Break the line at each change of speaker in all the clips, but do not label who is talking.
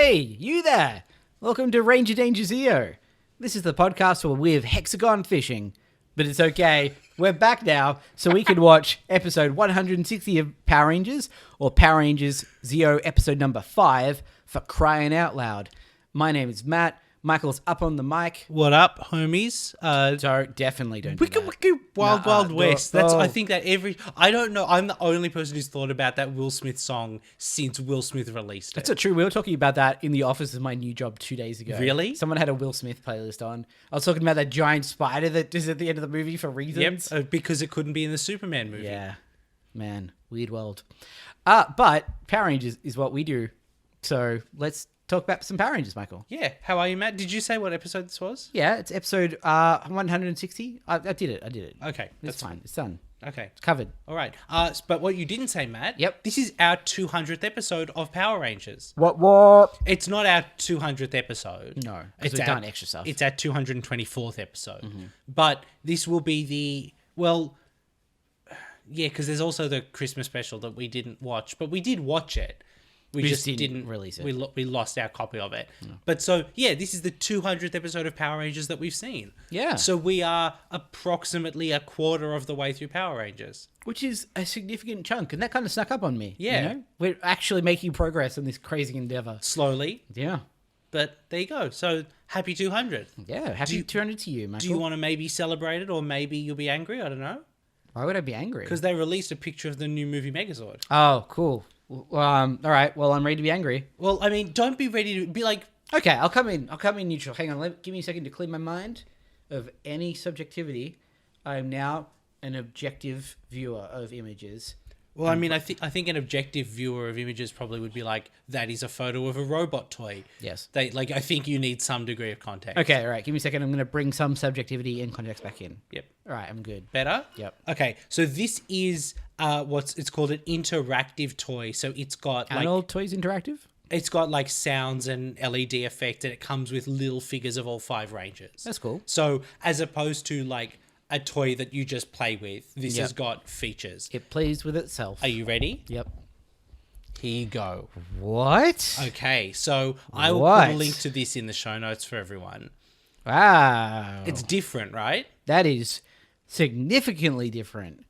Hey, you there! Welcome to Ranger Danger Zeo. This is the podcast where we're hexagon fishing. But it's okay, we're back now, so we can watch episode 160 of Power Rangers, or Power Rangers Zeo episode number 5, For Cryin Out Loud. My name is Matt. Michael's up on the mic.
What up, homies?
So definitely don't do
Wicca
that.
Wicca Wild Wild West. That's
oh.
I think that I don't know. I'm the only person who's thought about that Will Smith song since Will Smith released it.
That's not true. We were talking about that in the office of my new job 2 days ago.
Really?
Someone had a Will Smith playlist on. I was talking about that giant spider that is at the end of the movie for reasons.
Yep, because it couldn't be in the Superman movie.
Yeah. Man, weird world. But Power Rangers is what we do. So let's talk about some Power Rangers, Michael.
Yeah. How are you, Matt? Did you say what episode this was?
Yeah, it's episode 160. I did it.
Okay.
It's fine. It's done.
Okay.
It's covered.
All right. But what you didn't say, Matt.
Yep.
This is our 200th episode of Power Rangers.
What?
It's not our 200th episode.
No, because we've done extra stuff.
It's our 224th episode. Mm-hmm. But this will be because there's also the Christmas special that we didn't watch, but we did watch it. We just didn't
release it.
We lost our copy of it. No. But so, yeah, this is the 200th episode of Power Rangers that we've seen.
Yeah.
So we are approximately a quarter of the way through Power Rangers.
Which is a significant chunk, and that kind of snuck up on me.
Yeah.
You know? We're actually making progress on this crazy endeavor.
Slowly.
Yeah.
But there you go. So, happy 200.
Yeah, happy 200 to you, Michael.
Do you want to maybe celebrate it, or maybe you'll be angry? I don't know.
Why would I be angry?
Because they released a picture of the new movie Megazord.
Oh, cool. All right. Well, I'm ready to be angry.
Well, I mean, don't be ready to be like...
Okay, I'll come in neutral. Hang on. Give me a second to clear my mind of any subjectivity. I am now an objective viewer of images.
Well, I mean, I think an objective viewer of images probably would be like, that is a photo of a robot toy.
Yes.
I think you need some degree of context.
Okay, all right. Give me a second. I'm going to bring some subjectivity and context back in.
Yep.
All right, I'm good.
Better?
Yep.
Okay, so this is it's called an interactive toy. So it's got
Analog Toys Interactive?
It's got like sounds and LED effect, and it comes with little figures of all 5 Rangers.
That's cool.
So as opposed to like a toy that you just play with, this has got features.
It plays with itself.
Are you ready?
Yep.
Here you go.
What?
Okay, so I will put a link to this in the show notes for everyone.
Wow.
It's different, right?
That is significantly different.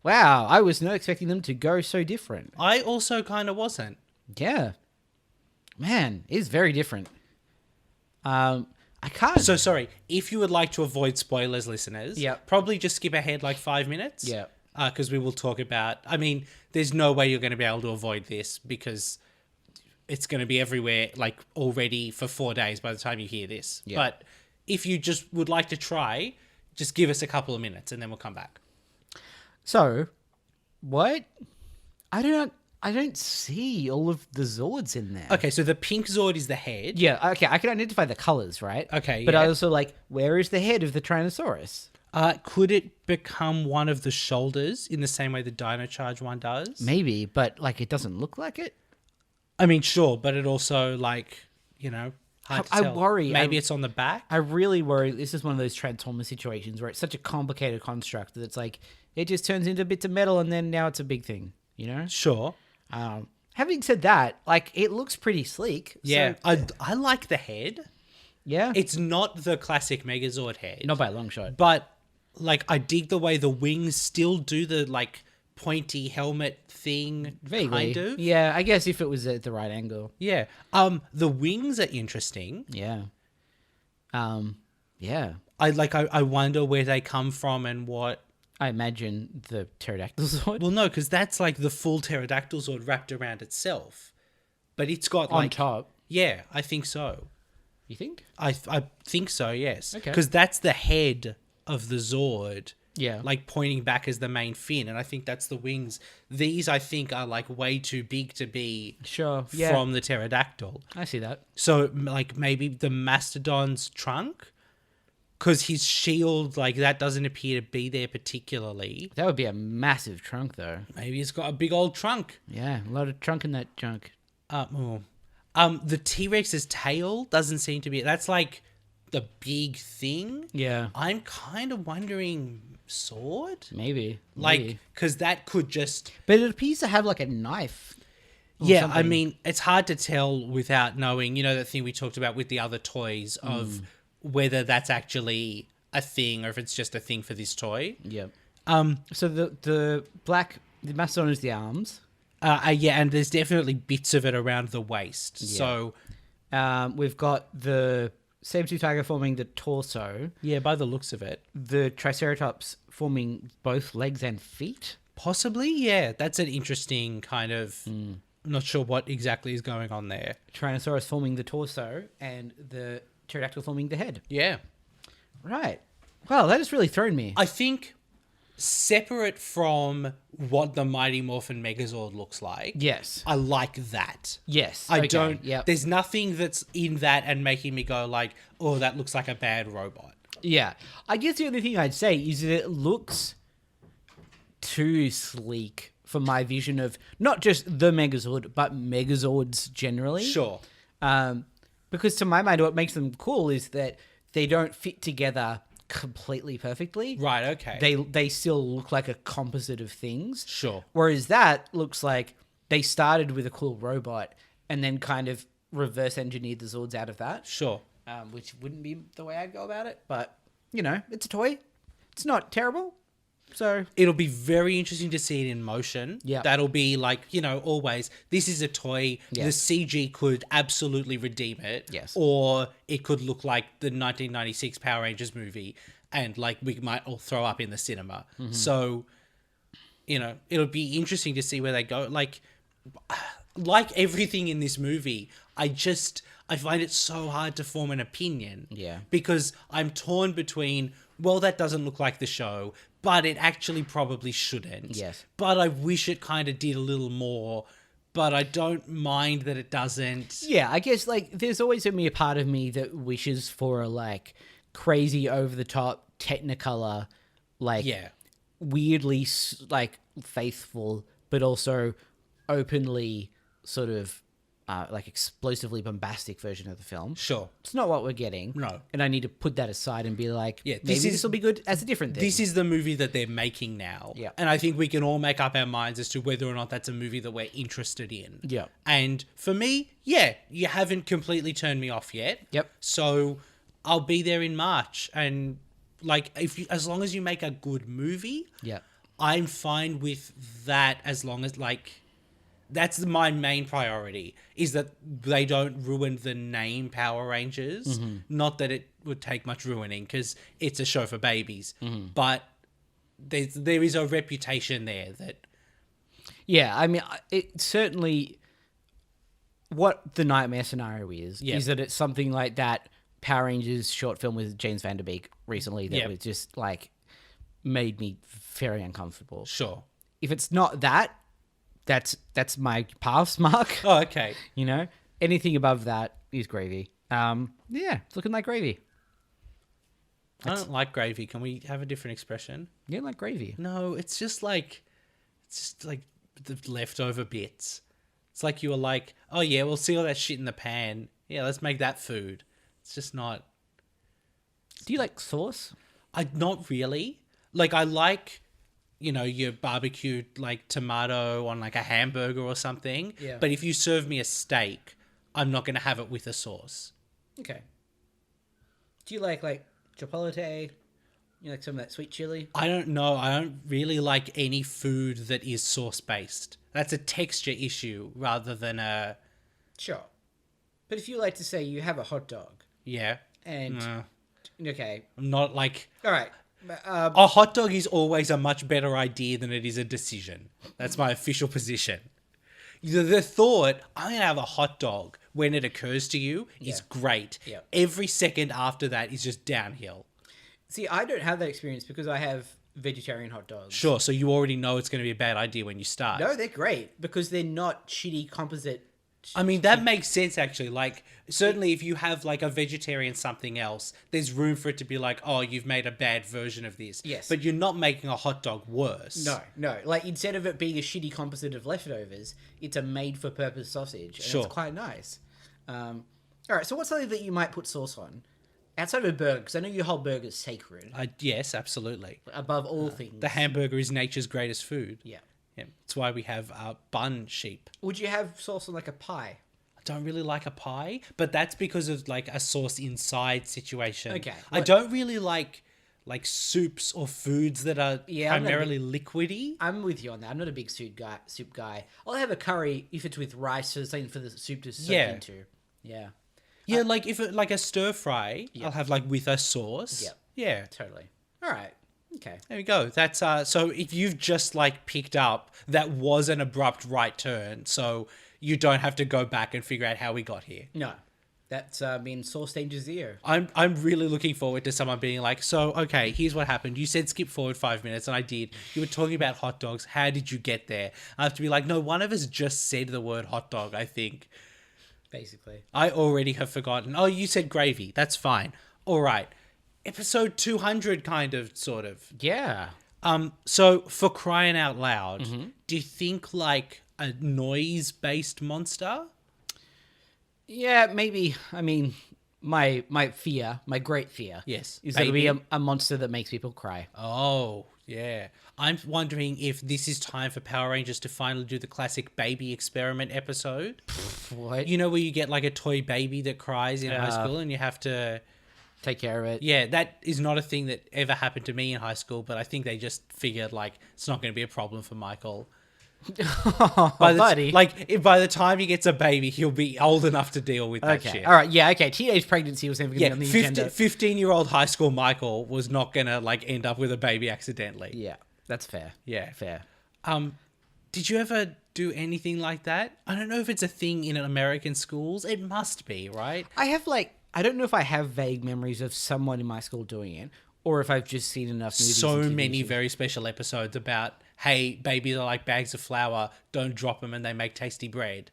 Wow, I was not expecting them to go so different.
I also kind of wasn't.
Yeah. Man, it is very different. I can't...
So, sorry, if you would like to avoid spoilers, listeners, probably just skip ahead like 5 minutes.
Yeah.
Because we will talk about... I mean, there's no way you're going to be able to avoid this because it's going to be everywhere like already for 4 days by the time you hear this. Yeah. But if you just would like to try, just give us a couple of minutes and then we'll come back.
So, what? I don't see all of the Zords in there.
Okay, so the pink Zord is the head.
Yeah, okay, I can identify the colors, right?
Okay,
But I also where is the head of the Tyrannosaurus?
Could it become one of the shoulders in the same way the Dino Charge one does?
Maybe, but it doesn't look like it.
I mean, sure, but it also hard to
I
tell.
worry.
Maybe it's on the back.
I really worry. This is one of those Transformer situations where it's such a complicated construct that it's it just turns into bits of metal and then now it's a big thing, you know?
Sure.
Having said that, it looks pretty sleek.
Yeah,
So,
I like the head.
Yeah?
It's not the classic Megazord head.
Not by a long shot.
But, I dig the way the wings still do the, pointy helmet thing.
Vaguely.
Kind of.
Yeah, I guess if it was at the right angle.
Yeah. The wings are interesting.
Yeah. Yeah.
I wonder where they come from and what...
I imagine the pterodactyl Zord.
Well, no, because that's the full pterodactyl Zord wrapped around itself. But it's got
On top.
Yeah, I think so.
You think?
I think so, yes.
Okay.
Because that's the head of the Zord.
Yeah.
Pointing back as the main fin, and I think that's the wings. These, I think, are way too big to be from the pterodactyl.
I see that.
So, maybe the mastodon's trunk? Because his shield, that doesn't appear to be there particularly.
That would be a massive trunk, though.
Maybe it's got a big old trunk.
Yeah, a lot of trunk in that junk.
The T-Rex's tail doesn't seem to be... That's, the big thing.
Yeah.
I'm kind of wondering... Sword?
Maybe.
Because that could just...
But it appears to have, a knife.
Yeah, I
something.
mean, it's hard to tell without knowing, you know, that thing we talked about with the other toys of whether that's actually a thing or if it's just a thing for this toy.
Yeah. So the Mastodon is the arms.
Yeah, and there's definitely bits of it around the waist.
Yeah.
So,
We've got the saber-tooth tiger forming the torso.
yeah, by the looks of it.
The Triceratops forming both legs and feet.
Possibly, yeah. That's an interesting kind of... Not sure what exactly is going on there.
Tyrannosaurus forming the torso, and the pterodactyl forming the head.
Yeah.
Right. Well, that has really thrown me.
I think separate from what the Mighty Morphin Megazord looks like,
Yes.
I like that.
Yes.
I
Okay,
don't...
Yep.
There's nothing that's in that and making me go like, oh, that looks like a bad robot.
Yeah. I guess the only thing I'd say is that it looks too sleek for my vision of not just the Megazord, but Megazords generally.
Sure.
Because to my mind, what makes them cool is that they don't fit together completely perfectly.
Right, okay.
They still look like a composite of things.
Sure.
Whereas that looks like they started with a cool robot and then kind of reverse engineered the Zords out of that.
Sure.
Which wouldn't be the way I'd go about it. But, you know, it's a toy. It's not terrible. So
It'll be very interesting to see it in motion.
Yeah.
That'll be like, you know, always, this is a toy.
Yes.
The CG could absolutely redeem it.
Yes.
Or it could look like the 1996 Power Rangers movie and like we might all throw up in the cinema. So, you know, it'll be interesting to see where they go. Like everything in this movie, I find it so hard to form an opinion.
Yeah.
Because I'm torn between, well, that doesn't look like the show, but it actually probably shouldn't.
Yes.
But I wish it kind of did a little more, but I don't mind that it doesn't.
yeah, I guess like there's always going to be a part of me that wishes for a like crazy over the top Technicolor, like
Yeah.
weirdly like faithful, but also openly sort of like explosively bombastic version of the film.
Sure.
It's not what we're getting.
No.
And I need to put that aside and be like,
Yeah,
maybe
this
this
is-
will be good as a different thing.
This is the movie that they're making now.
Yeah.
And I think we can all make up our minds as to whether or not that's a movie that we're interested in.
Yeah.
And for me, yeah, you haven't completely turned me off yet.
Yep.
So I'll be there in March. And like, as long as you make a good movie,
Yeah.
I'm fine with that as long as like that's my main priority is that they don't ruin the name Power Rangers. Not that it would take much ruining because it's a show for babies, but there is a reputation there that
Yeah, I mean, it certainly. What the nightmare scenario is
Yeah.
that it's something like that Power Rangers short film with James Van Der Beek recently that
Yeah.
was just like made me very uncomfortable.
sure.
If it's not that, that's my pass mark.
Oh, okay.
You know, anything above that is gravy. Yeah, it's looking like gravy.
I don't like gravy. Can we have a different expression?
Yeah, like gravy.
No, it's just like the leftover bits. It's like you were like, oh yeah, we'll see all that shit in the pan. Yeah, let's make that food. It's just not.
Do you like sauce?
Not really. Like I like, you know, your barbecued like tomato on like a hamburger or something.
Yeah.
But if you serve me a steak, I'm not gonna have it with a sauce.
Okay. Do you like chipotle? You like some of that sweet chili?
I don't know. I don't really like any food that is sauce based. That's a texture issue rather than a
Sure. But if you like to say you have a hot dog
yeah.
and
No.
okay,
I'm not like
all right,
a hot dog is always a much better idea than it is a decision. That's my official position. The thought, I'm going to have a hot dog when it occurs to you is great.
Yeah.
Every second after that is just downhill.
see, I don't have that experience because I have vegetarian hot dogs.
Sure, so you already know it's going to be a bad idea when you start.
No, they're great because they're not shitty composite.
I mean, that makes sense, actually. Like, certainly if you have, like, a vegetarian something else, there's room for it to be like, oh, you've made a bad version of this.
Yes.
But you're not making a hot dog worse.
No. Like, instead of it being a shitty composite of leftovers, it's a made-for-purpose sausage. And
Sure.
it's quite nice. All right, so what's something that you might put sauce on? Outside of a burger, because I know your whole burger's sacred.
Yes, absolutely.
Above all things.
The hamburger is nature's greatest food.
Yeah.
Yeah, that's why we have bun sheep.
Would you have sauce on like a pie?
I don't really like a pie, but that's because of like a sauce inside situation.
Okay.
I don't really like soups or foods that are
Yeah,
primarily liquidy.
I'm with you on that. I'm not a big soup guy. I'll have a curry if it's with rice or something for the soup to soak into. Yeah.
Yeah, like if it like a stir fry, I'll have like with a sauce.
Yep.
Yeah.
Totally. All right. Okay.
There we go. That's so if you've just like picked up, that was an abrupt right turn, so you don't have to go back and figure out how we got here.
No. That's been Source Danger Zeo.
I'm really looking forward to someone being like, so okay, here's what happened. You said skip forward 5 minutes, and I did. You were talking about hot dogs. How did you get there? I have to be like, no, one of us just said the word hot dog, I think.
Basically.
I already have forgotten. Oh, you said gravy. That's fine. All right. Episode 200 kind of, sort of.
Yeah.
So for crying out loud, do you think like a noise-based monster?
Yeah, maybe. I mean, my great fear,
Yes,
is that it'll
baby.
be a monster that makes people cry.
Oh, yeah. I'm wondering if this is time for Power Rangers to finally do the classic baby experiment episode.
What?
You know, where you get like a toy baby that cries in high school and you have to...
Take care of it.
Yeah, that is not a thing that ever happened to me in high school, but I think they just figured like it's not going to be a problem for Michael.
Buddy.
By the time he gets a baby, he'll be old enough to deal with that
Okay.
shit.
All right. Yeah. Okay. Teenage pregnancy was never going to
Yeah,
be on the
15,
agenda.
15-year-old high school Michael was not going to like end up with a baby accidentally.
Yeah. That's fair.
Yeah.
Fair.
Did you ever do anything like that? I don't know if it's a thing in American schools. It must be, right?
I don't know if I have vague memories of someone in my school doing it, or if I've just seen enough movies.
So
and TV
many
shows.
very special episodes about, hey, babies are like bags of flour. Don't drop them and they make tasty bread.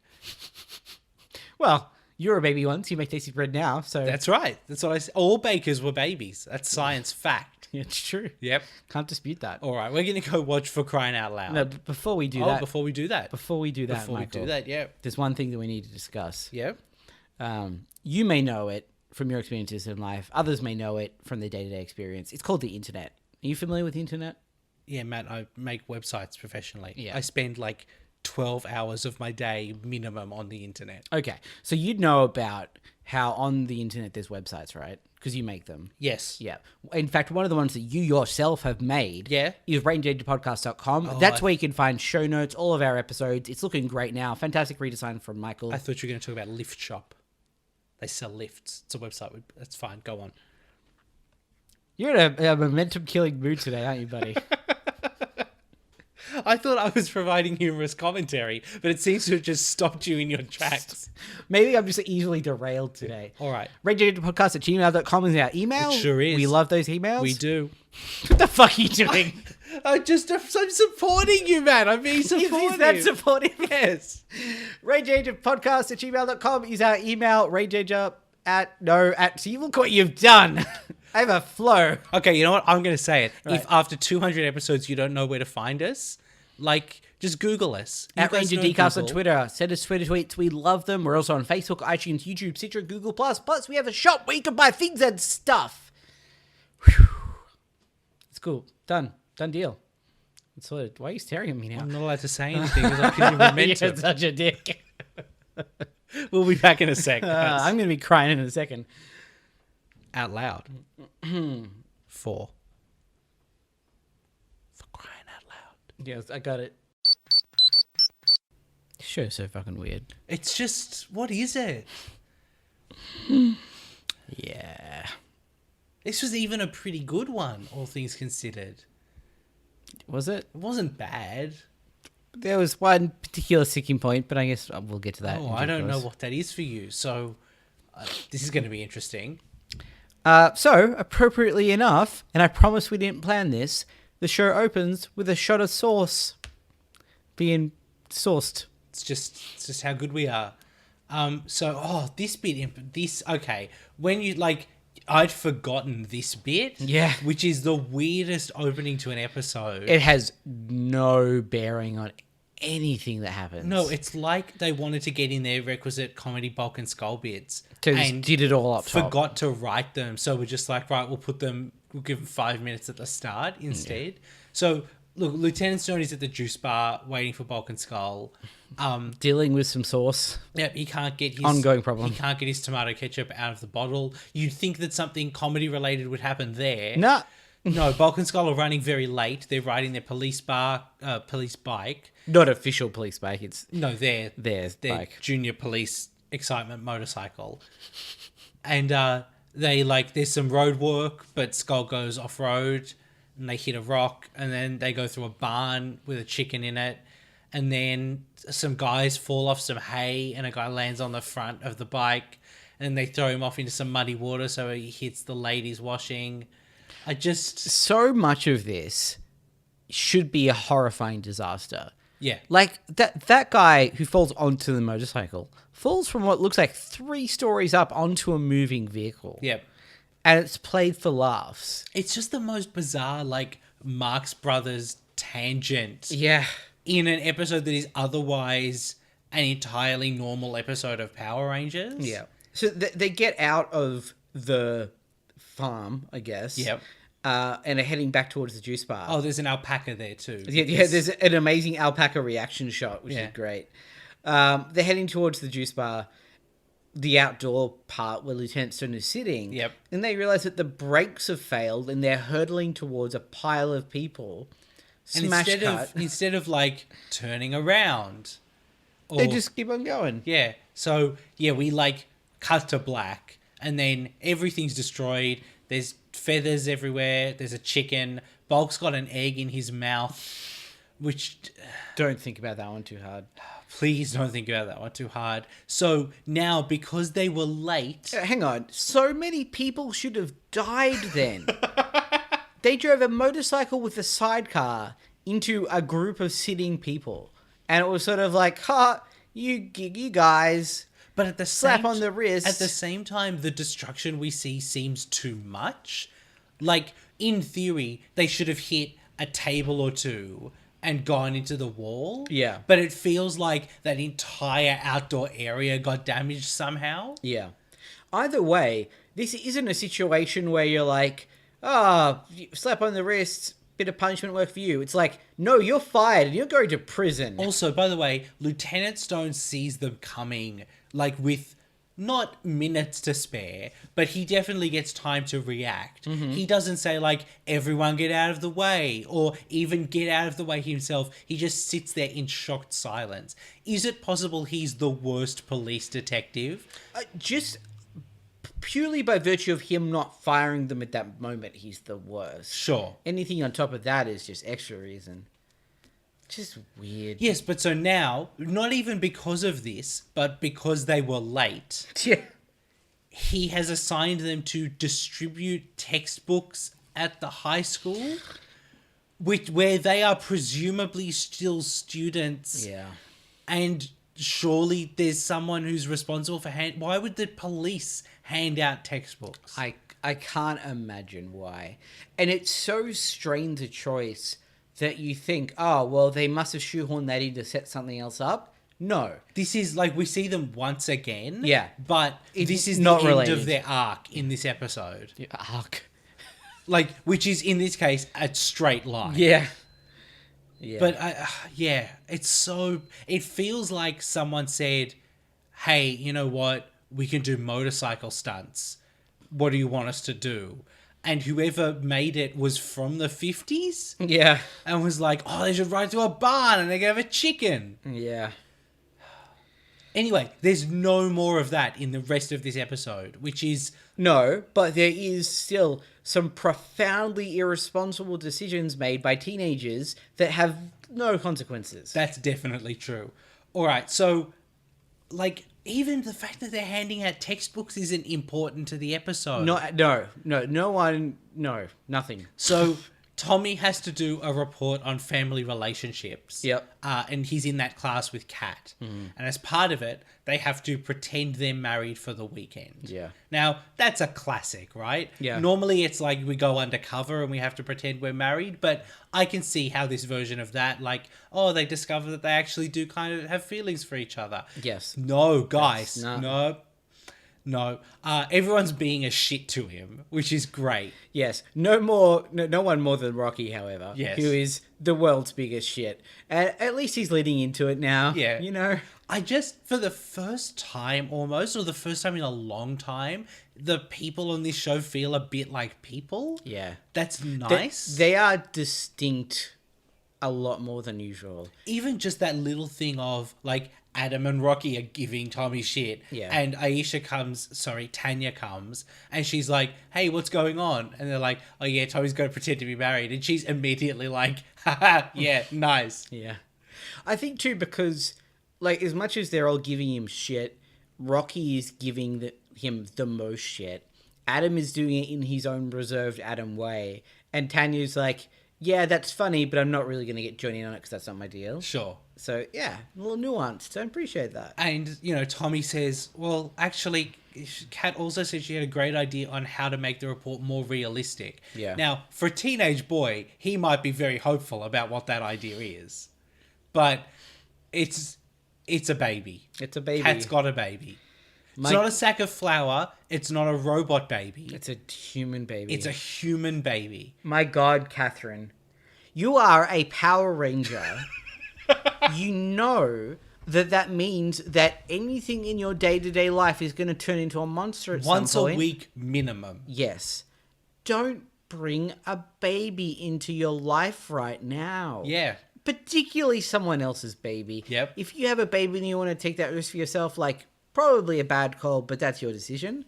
Well, you're a baby once. You make tasty bread now, so
That's right. That's what I said. All bakers were babies. That's science fact.
it's true.
Yep.
Can't dispute that.
All right, we're going to go watch For Crying Out Loud.
No, but before we do
Oh,
that,
before we do that.
Before we do Michael,
yeah.
there's one thing that we need to discuss.
Yep.
You may know it from your experiences in life. Others may know it from their day-to-day experience. It's called the internet. Are you familiar with the internet?
Yeah, Matt, I make websites professionally.
Yeah.
I spend like 12 hours of my day minimum on the internet.
Okay. So you'd know about how on the internet there's websites, right? Because you make them.
Yes.
Yeah. In fact, one of the ones that you yourself have made is rangerdangerpodcast.com. That's where you can find show notes, all of our episodes. It's looking great now. Fantastic redesign from Michael.
I thought you were going to talk about Lift Shop. They sell lifts. It's a website. That's fine. Go on.
You're in a momentum-killing mood today, aren't you, buddy?
I thought I was providing humorous commentary, but it seems to have just stopped you in your tracks.
Maybe I'm just easily derailed today.
All right.
rangerdangerpodcast@gmail.com is our email.
It sure is.
We love those emails.
We do.
What the fuck are you doing?
I'm supporting you, man. I'm being supportive.
Is that supportive?
Yes.
rangerdangerpodcast@gmail.com is our email. See, look what you've done. I have a flow.
Okay, you know what? I'm going to say it.
Right.
If after 200 episodes you don't know where to find us, like, just Google us. You
At
guys
Ranger
know
Decast on
Google.
Twitter. Send us Twitter tweets. We love them. We're also on Facebook, iTunes, YouTube, Stitcher, Google+. Plus, we have a shop where you can buy things and stuff. Whew. It's cool. Done deal. It's sorted. Why are you staring at me now?
I'm not allowed to say anything because I can momentum.
You're such a dick.
We'll be back in a sec. guys.
I'm going to be crying in a second.
Out loud. For crying out loud.
Yes, I got it. This show's so fucking weird.
It's just, what is it?
Yeah.
This was even a pretty good one, all things considered.
Was it?
It wasn't bad.
There was one particular sticking point, but I guess we'll get to that.
Oh,
in
I
due
don't know
course.
what that is for you. So this is going to be interesting.
So, appropriately enough, and I promise we didn't plan this, the show opens with a shot of sauce being sourced.
It's just how good we are. This bit, okay. When you, like, I'd forgotten this bit.
Yeah.
Which is the weirdest opening to an episode.
It has no bearing on anything that happens.
No, it's like they wanted to get in their requisite comedy bulk and skull bits.
So just
and
did it all up top.
forgot to write them. So we're just like, right, we'll give them 5 minutes at the start instead. So look, Lieutenant Stone is at the juice bar waiting for Bulk and Skull.
Dealing with some sauce.
Yep, he can't get his
Ongoing problem.
He can't get his tomato ketchup out of the bottle. You'd think that something comedy related would happen there.
No.
No, Bulk and Skull are running very late. They're riding their police bike.
Not official police bike. It's
Their
bike.
junior police excitement motorcycle. And there's some road work, but Skull goes off road and they hit a rock, and then they go through a barn with a chicken in it, and then some guys fall off some hay and a guy lands on the front of the bike, and they throw him off into some muddy water so he hits the ladies washing.
So much of this should be a horrifying disaster.
Yeah.
Like, that guy who falls onto the motorcycle falls from what looks like 3 stories up onto a moving vehicle.
Yep.
And it's played for laughs.
It's just the most bizarre, like, Marx Brothers tangent.
Yeah.
In an episode that is otherwise an entirely normal episode of Power Rangers.
Yeah. So they get out of the farm, I guess.
Yep.
And are heading back towards the juice bar.
Oh, there's an alpaca there too.
Yeah, there's an amazing alpaca reaction shot, which is great. They're heading towards the juice bar, the outdoor part where Lieutenant Stone is sitting.
Yep.
And they realize that the brakes have failed and they're hurtling towards a pile of people.
And instead of like turning around,
they just keep on going.
Yeah. So we like cut to black, and then everything's destroyed. There's feathers everywhere. There's a chicken. Bulk's got an egg in his mouth, which...
Don't think about that one too hard.
Please don't think about that one too hard. So now, because they were late...
Hang on. So many people should have died then. They drove a motorcycle with a sidecar into a group of sitting people. And it was sort of like, you guys...
But at the
slap on the wrist.
At the same time, the destruction we see seems too much. Like, in theory, they should have hit a table or two and gone into the wall.
Yeah.
But it feels like that entire outdoor area got damaged somehow.
Yeah. Either way, this isn't a situation where you're like, slap on the wrist, bit of punishment work for you. It's like, no, you're fired and you're going to prison.
Also, by the way, Lieutenant Stone sees them coming, like, with not minutes to spare, but he definitely gets time to react. Mm-hmm. He doesn't say, like, everyone get out of the way, or even get out of the way himself. He just sits there in shocked silence. Is it possible he's the worst police detective?
Just purely by virtue of him not firing them at that moment, he's the worst.
Sure.
Anything on top of that is just extra reason. Just weird.
Yes, but so now, not even because of this, but because they were late,
Yeah.
he has assigned them to distribute textbooks at the high school, where they are presumably still students.
Yeah.
And surely there's someone who's responsible for why would the police hand out textbooks?
I can't imagine why. And it's so strange a choice that you think, oh, well, they must have shoehorned that in to set something else up. No.
This is like, we see them once again.
Yeah.
But this is
not
the
related.
end of their arc in this episode.
Arc.
Like, which is, in this case, a straight line.
Yeah. Yeah.
But, it's so... It feels like someone said, hey, you know what? We can do motorcycle stunts. What do you want us to do? And whoever made it was from the 50s?
Yeah.
And was like, oh, they should ride to a barn and they can have a chicken.
Yeah.
Anyway, there's no more of that in the rest of this episode, which is...
No, but there is still some profoundly irresponsible decisions made by teenagers that have no consequences.
That's definitely true. All right, so, like, even the fact that they're handing out textbooks isn't important to the episode.
Nothing.
So Tommy has to do a report on family relationships.
Yep.
And he's in that class with Kat. Mm. And as part of it, they have to pretend they're married for the weekend.
Yeah.
Now, that's a classic, right?
Yeah.
Normally it's like we go undercover and we have to pretend we're married, but I can see how this version of that, like, oh, they discover that they actually do kind of have feelings for each other.
Yes.
No, guys. No. No. Everyone's being a shit to him, which is great.
Yes. No one more than Rocky, however.
Yes.
Who is the world's biggest shit. At least he's leading into it now.
Yeah.
You know?
I just, for the first time almost, or the first time in a long time, the people on this show feel a bit like people.
Yeah.
That's nice.
They are distinct a lot more than usual.
Even just that little thing of, like, Adam and Rocky are giving Tommy shit.
Yeah.
And Tanya comes, and she's like, hey, what's going on? And they're like, oh yeah, Tommy's going to pretend to be married. And she's immediately like, haha, yeah, nice.
Yeah. I think too, because, like, as much as they're all giving him shit, Rocky is giving him the most shit. Adam is doing it in his own reserved Adam way. And Tanya's like, yeah, that's funny, but I'm not really going to get joined in on it because that's not my deal.
Sure.
So, yeah, a little nuanced. I appreciate that.
And, you know, Tommy says, well, actually, Kat also said she had a great idea on how to make the report more realistic.
Yeah.
Now, for a teenage boy, he might be very hopeful about what that idea is. But it's a baby.
It's a baby.
Kat's got a baby. It's not a sack of flour. It's not a robot baby.
It's a human baby.
It's a human baby.
My God, Catherine. You are a Power Ranger. You know that means that anything in your day-to-day life is going to turn into a monster at some point.
Once a week minimum.
Yes. Don't bring a baby into your life right now.
Yeah.
Particularly someone else's baby.
Yep.
If you have a baby and you want to take that risk for yourself, like, probably a bad call, but that's your decision.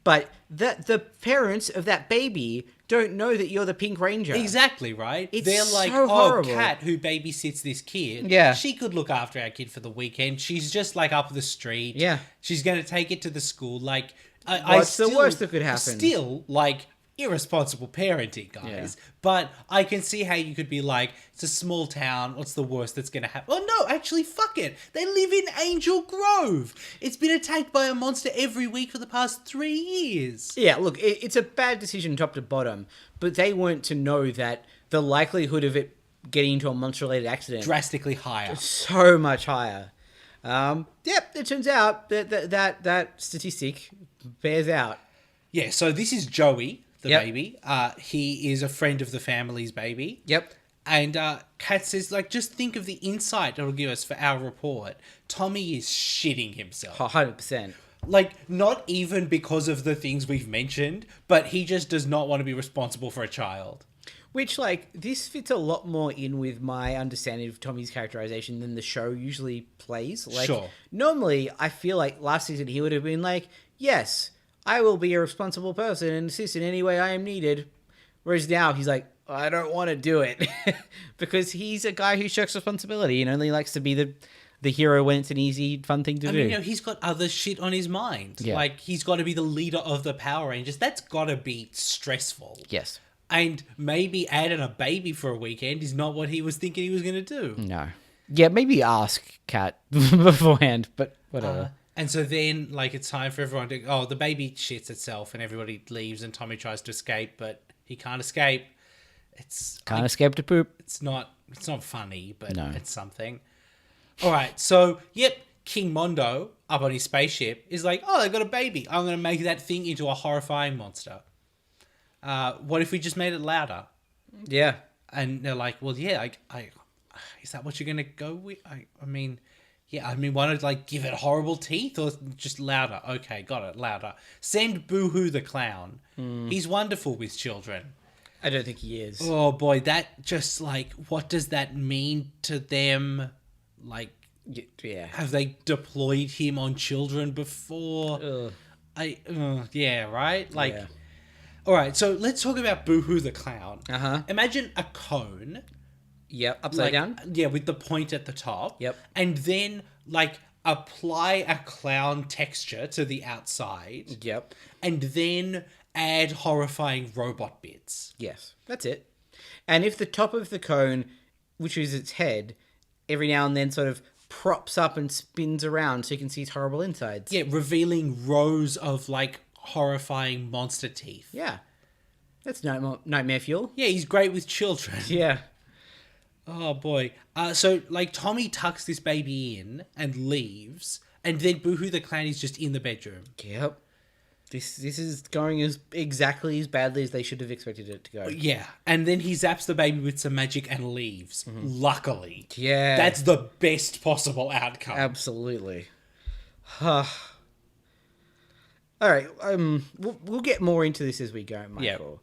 But the parents of that baby don't know that you're the Pink Ranger.
Exactly, right? They're like,
so horrible.
Kat, who babysits this kid.
Yeah.
She could look after our kid for the weekend. She's just, like, up the street.
Yeah.
She's going to take it to the school. Like,
What's the worst that could happen?
Still, like, irresponsible parenting, guys.
Yeah.
But I can see how you could be like, it's a small town. What's the worst that's going to happen? Oh, no, actually, fuck it. They live in Angel Grove. It's been attacked by a monster every week for the past 3 years.
Yeah, look, it's a bad decision top to bottom, but they weren't to know that the likelihood of it getting into a monster-related accident
Drastically higher.
so much higher. Yep, it turns out that statistic bears out.
Yeah, so this is Joey, the
Yep.
baby. He is a friend of the family's baby.
Yep.
And Kat says, like, just think of the insight it'll give us for our report. Tommy is shitting himself.
100%.
Like, not even because of the things we've mentioned, but he just does not want to be responsible for a child.
Which, like, this fits a lot more in with my understanding of Tommy's characterization than the show usually plays. Like,
Sure.
Normally, I feel like last season he would have been like, yes, I will be a responsible person and assist in any way I am needed. Whereas now he's like, I don't want to do it. Because he's a guy who shirks responsibility and only likes to be the hero when it's an easy, fun thing to do.
I mean, you know, he's got other shit on his mind.
Yeah.
Like, he's got to be the leader of the Power Rangers. That's got to be stressful.
Yes.
And maybe adding a baby for a weekend is not what he was thinking he was going to do.
No. Yeah, maybe ask Kat beforehand, but whatever.
And so then, like, it's time for everyone to... Oh, the baby shits itself and everybody leaves and Tommy tries to escape, but he can't escape.
Can't escape to poop.
It's not funny, but
No.
it's something. All right, so, yep, King Mondo, up on his spaceship, is like, oh, they got a baby. I'm going to make that thing into a horrifying monster. What if we just made it louder?
Yeah.
And they're like, well, yeah, I is that what you're going to go with? I mean... Yeah, I mean, why not, like, give it horrible teeth or just louder? Okay, got it, louder. Send Boo-Hoo the Clown. He's wonderful with children.
I don't think he is.
Oh, boy, that just, like, what does that mean to them? Like,
Yeah.
have they deployed him on children before? Yeah, right? Like,
Yeah.
all right, so let's talk about Boo-Hoo the Clown.
Uh-huh.
Imagine a cone.
Yep, upside down.
Yeah, with the point at the top.
Yep.
And then, like, apply a clown texture to the outside.
Yep.
And then add horrifying robot bits.
Yes, that's it. And if the top of the cone, which is its head, every now and then sort of props up and spins around so you can see its horrible insides.
Yeah, revealing rows of, like, horrifying monster teeth.
Yeah. That's nightmare fuel.
Yeah, he's great with children.
Yeah.
Oh, boy. So, like, Tommy tucks this baby in and leaves, and then Boo-Hoo the Clown is just in the bedroom.
Yep. This is going exactly as badly as they should have expected it to go.
Yeah, and then he zaps the baby with some magic and leaves. Luckily.
Yeah.
That's the best possible outcome.
Absolutely. All right. We'll get more into this as we go, Michael.
Yeah.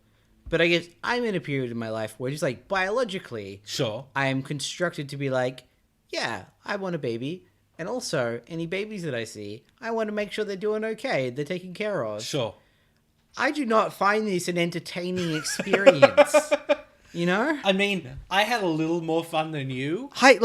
But I guess I'm in a period in my life where just like biologically,
Sure.
I am constructed to be like, yeah, I want a baby. And also, any babies that I see, I want to make sure they're doing okay. They're taken care of.
Sure.
I do not find this an entertaining experience. You know?
I mean, I had a little more fun than you.
I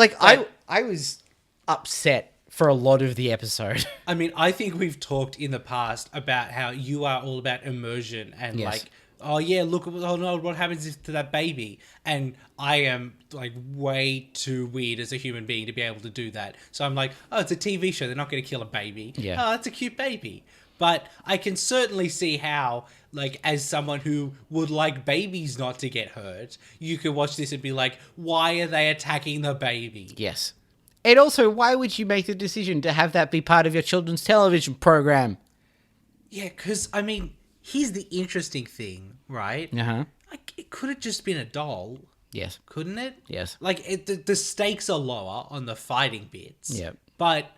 was upset for a lot of the episode.
I mean, I think we've talked in the past about how you are all about immersion and
Yes.
like, oh yeah, look, oh no, what happens to that baby? And I am like way too weird as a human being to be able to do that. So I'm like, oh, it's a TV show. They're not going to kill a baby.
Yeah.
Oh, that's a cute baby. But I can certainly see how, like, as someone who would like babies not to get hurt, you could watch this and be like, why are they attacking the baby?
Yes. And also, why would you make the decision to have that be part of your children's television program?
Yeah, because, I mean, here's the interesting thing, right?
Uh-huh.
Like, it could have just been a doll,
Yes.
couldn't it?
Yes.
Like, the stakes are lower on the fighting bits.
Yep.
But,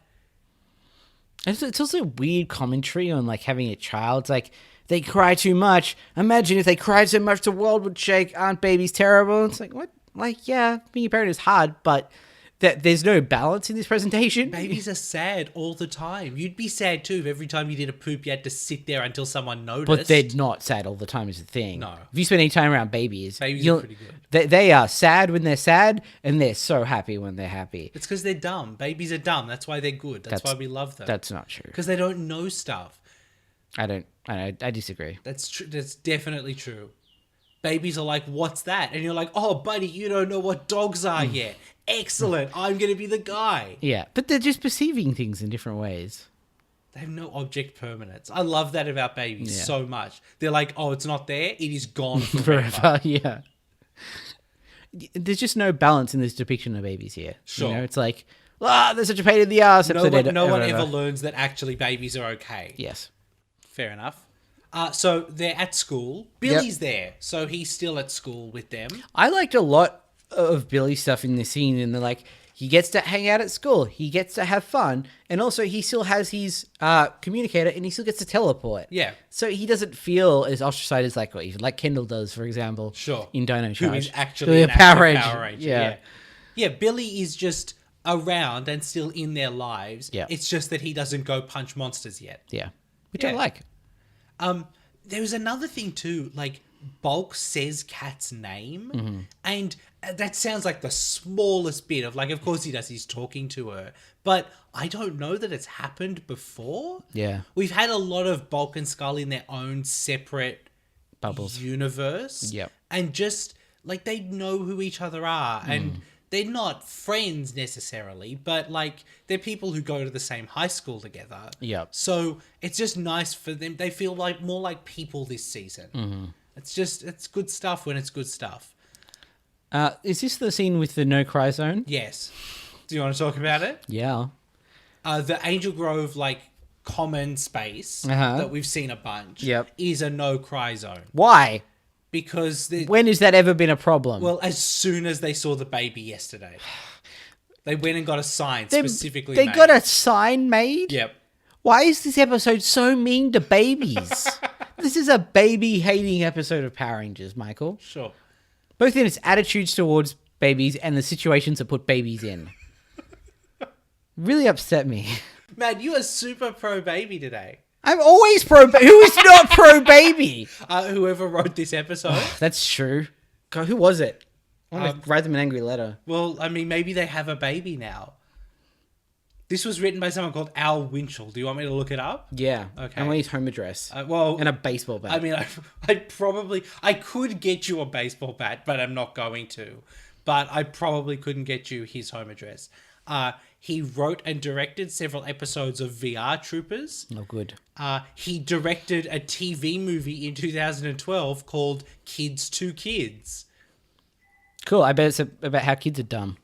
It's also weird commentary on, like, having a child. It's like, they cry too much. Imagine if they cried so much the world would shake. Aren't babies terrible? It's like, what? Like, yeah, being a parent is hard, but there's no balance in this presentation.
babies are sad all the time. You'd be sad, too, if every time you did a poop, you had to sit there until someone noticed.
But they're not sad all the time is the thing.
No.
If you spend any time around babies,
Babies are pretty good.
They are sad when they're sad, and they're so happy when they're happy.
It's because they're dumb. Babies are dumb. That's why they're good. That's why we love them.
That's not true.
Because they don't know stuff.
I disagree.
That's true. That's definitely true. Babies are like, what's that? And you're like, oh, buddy, you don't know what dogs are yet. Excellent. I'm going to be the guy.
Yeah, but they're just perceiving things in different ways.
They have no object permanence. I love that about babies so much. They're like, oh, it's not there. It is gone forever.
Forever, yeah. There's just no balance in this depiction of babies here.
Sure.
You know, it's like, they're such a pain in the ass.
No one ever learns that actually babies are okay.
Yes.
Fair enough. So they're at school. Billy's there. So he's still at school with them.
I liked a lot of Billy's stuff in this scene, and they're like, he gets to hang out at school, he gets to have fun, and also he still has his communicator, and he still gets to teleport.
Yeah.
So he doesn't feel as ostracized as like Kendall does, for example.
Sure.
In Dino Charge.
Who is actually
a
an
Power
Power
Ranger.
Ranger. Yeah, Billy is just around and still in their lives.
Yeah.
It's just that he doesn't go punch monsters yet.
Yeah. Which I like.
There was another thing too, like Bulk says Kat's name, and that sounds like the smallest bit of, like, of course he does, he's talking to her, but I don't know that it's happened before.
Yeah.
We've had a lot of Bulk and Skull in their own separate
Bubbles.
universe.
Yep.
And just, like, they know who each other are, and they're not friends necessarily, but, like, they're people who go to the same high school together.
Yep.
So it's just nice for them. They feel like more like people this season. It's good stuff when it's good stuff.
Is this the scene with the no cry zone?
Yes. Do you want to talk about it?
Yeah.
The Angel Grove, like, common space that we've seen a bunch is a no cry zone.
Why?
Because
When has that ever been a problem?
well, as soon as they saw the baby yesterday, they went and got a sign specifically
They
made.
got a sign made?
Yep.
Why is this episode so mean to babies? This is a baby-hating episode of Power Rangers, Michael.
Sure.
Both in its attitudes towards babies and the situations that put babies in. Really upset me.
Man, you are super pro baby today.
I'm always pro. Who is not pro baby?
Whoever wrote this episode.
That's true. God, who was it? I want to write them an angry letter.
Well, I mean, maybe they have a baby now. This was written by someone called Al Winchell. Do you want me to look it up?
Yeah.
Okay.
I want his home address.
Well,
And a baseball bat.
I mean, I could get you a baseball bat, but I'm not going to. But I probably couldn't get you his home address. He wrote and directed several episodes of VR Troopers.
Oh, good.
He directed a TV movie in 2012 called Kids to Kids.
Cool. I bet it's about how kids are dumb.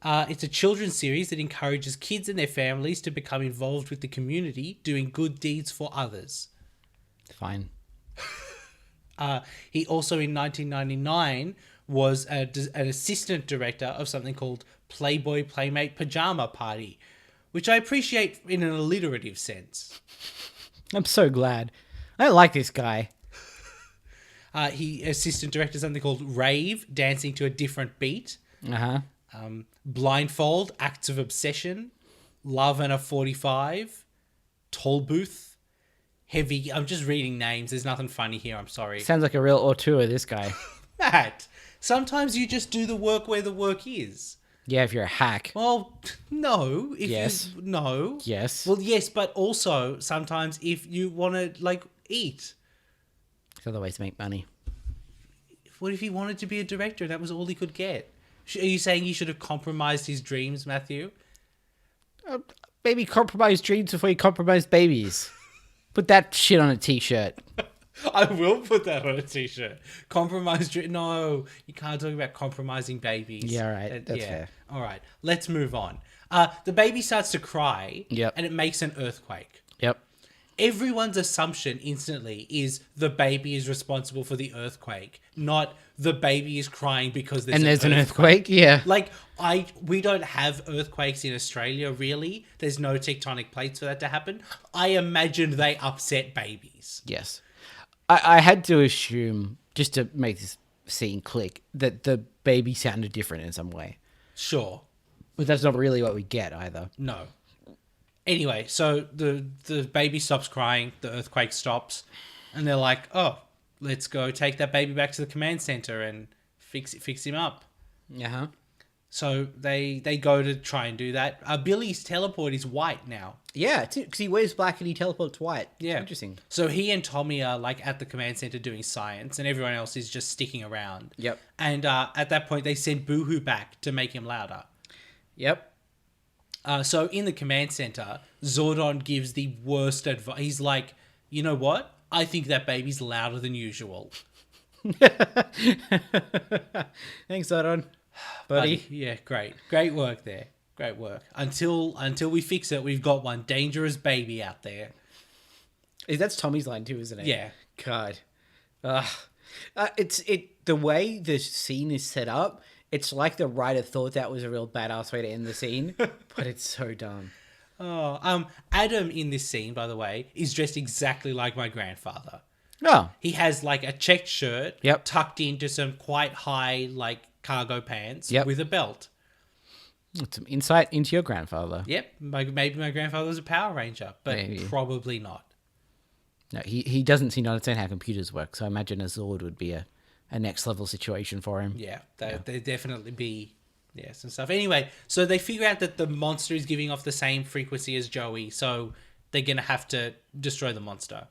It's a children's series that encourages kids and their families to become involved with the community, doing good deeds for others.
Fine.
He also in 1999 was an assistant director of something called Playboy Playmate Pajama Party, which I appreciate in an alliterative sense.
I'm so glad. I don't like this guy.
He assistant directed something called Rave, Dancing to a Different Beat.
Uh-huh.
Blindfold, Acts of Obsession. Love and a 45. Toll Booth. Heavy. I'm just reading names. There's nothing funny here. I'm sorry.
Sounds like a real auteur, this guy.
Matt, sometimes you just do the work where the work is.
Yeah, if you're a hack.
Well, no.
Yes.
No.
Yes.
Well, yes, but also sometimes if you want to, like, eat.
It's other ways to make money.
What if he wanted to be a director and that was all he could get? Are you saying he should have compromised his dreams, Matthew?
Maybe compromise dreams before you compromise babies. Put that shit on a t-shirt.
I will put that on a t-shirt. No, you can't talk about compromising babies.
Yeah, right. That's fair.
All right, let's move on. The baby starts to cry.
Yep.
And it makes an earthquake.
Yep.
Everyone's assumption instantly is the baby is responsible for the earthquake, not the baby is crying because there's
an earthquake. Yeah.
Like, we don't have earthquakes in Australia, really. There's no tectonic plates for that to happen. I imagined they upset babies.
Yes. I had to assume, just to make this scene click, that the baby sounded different in some way.
Sure.
But that's not really what we get either.
No. Anyway, so the baby stops crying, the earthquake stops, and they're like, oh, let's go take that baby back to the command center and fix him up.
Uh-huh.
So they go to try and do that. Billy's teleport is white now.
Yeah, because he wears black and he teleports white.
Yeah.
Interesting.
So he and Tommy are like at the command center doing science, and everyone else is just sticking around.
Yep.
And at that point, they send Boohoo back to make him louder.
Yep.
So in the command center, Zordon gives the worst advice. He's like, you know what? I think that baby's louder than usual.
Thanks, Zordon. Buddy.
Yeah, great. Great work there. Great work. Until we fix it, we've got one dangerous baby out there.
That's Tommy's line too, isn't it?
Yeah.
God. It's the way the scene is set up, it's like the writer thought that was a real badass way to end the scene, but it's so dumb.
Oh, Adam in this scene, by the way, is dressed exactly like my grandfather.
Oh.
He has like a checked shirt,
Yep.
tucked into some quite high like cargo pants,
Yep.
with a belt.
It's some insight into your grandfather.
Yep, maybe my grandfather was a Power Ranger, but
Maybe.
probably not.
No, he doesn't seem to understand how computers work, so I imagine a Zord would be a next level situation for him.
Yeah, there'd definitely be some stuff. Anyway, so they figure out that the monster is giving off the same frequency as Joey, so they're going to have to destroy the monster.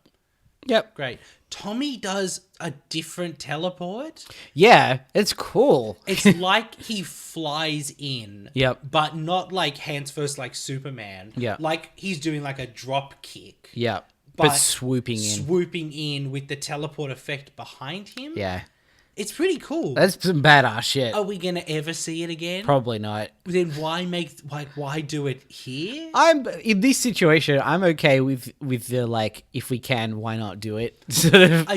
Yep.
Great. Tommy does a different teleport.
Yeah, it's cool.
It's like he flies in.
Yep.
But not like hands first like Superman.
Yeah.
Like he's doing like a drop kick.
Yep. But swooping in.
Swooping in with the teleport effect behind him.
Yeah.
It's pretty cool.
That's some badass shit.
Are we going to ever see it again?
Probably not.
Then why do it here?
I'm in this situation. I'm okay with the like, if we can, why not do it? Sort of.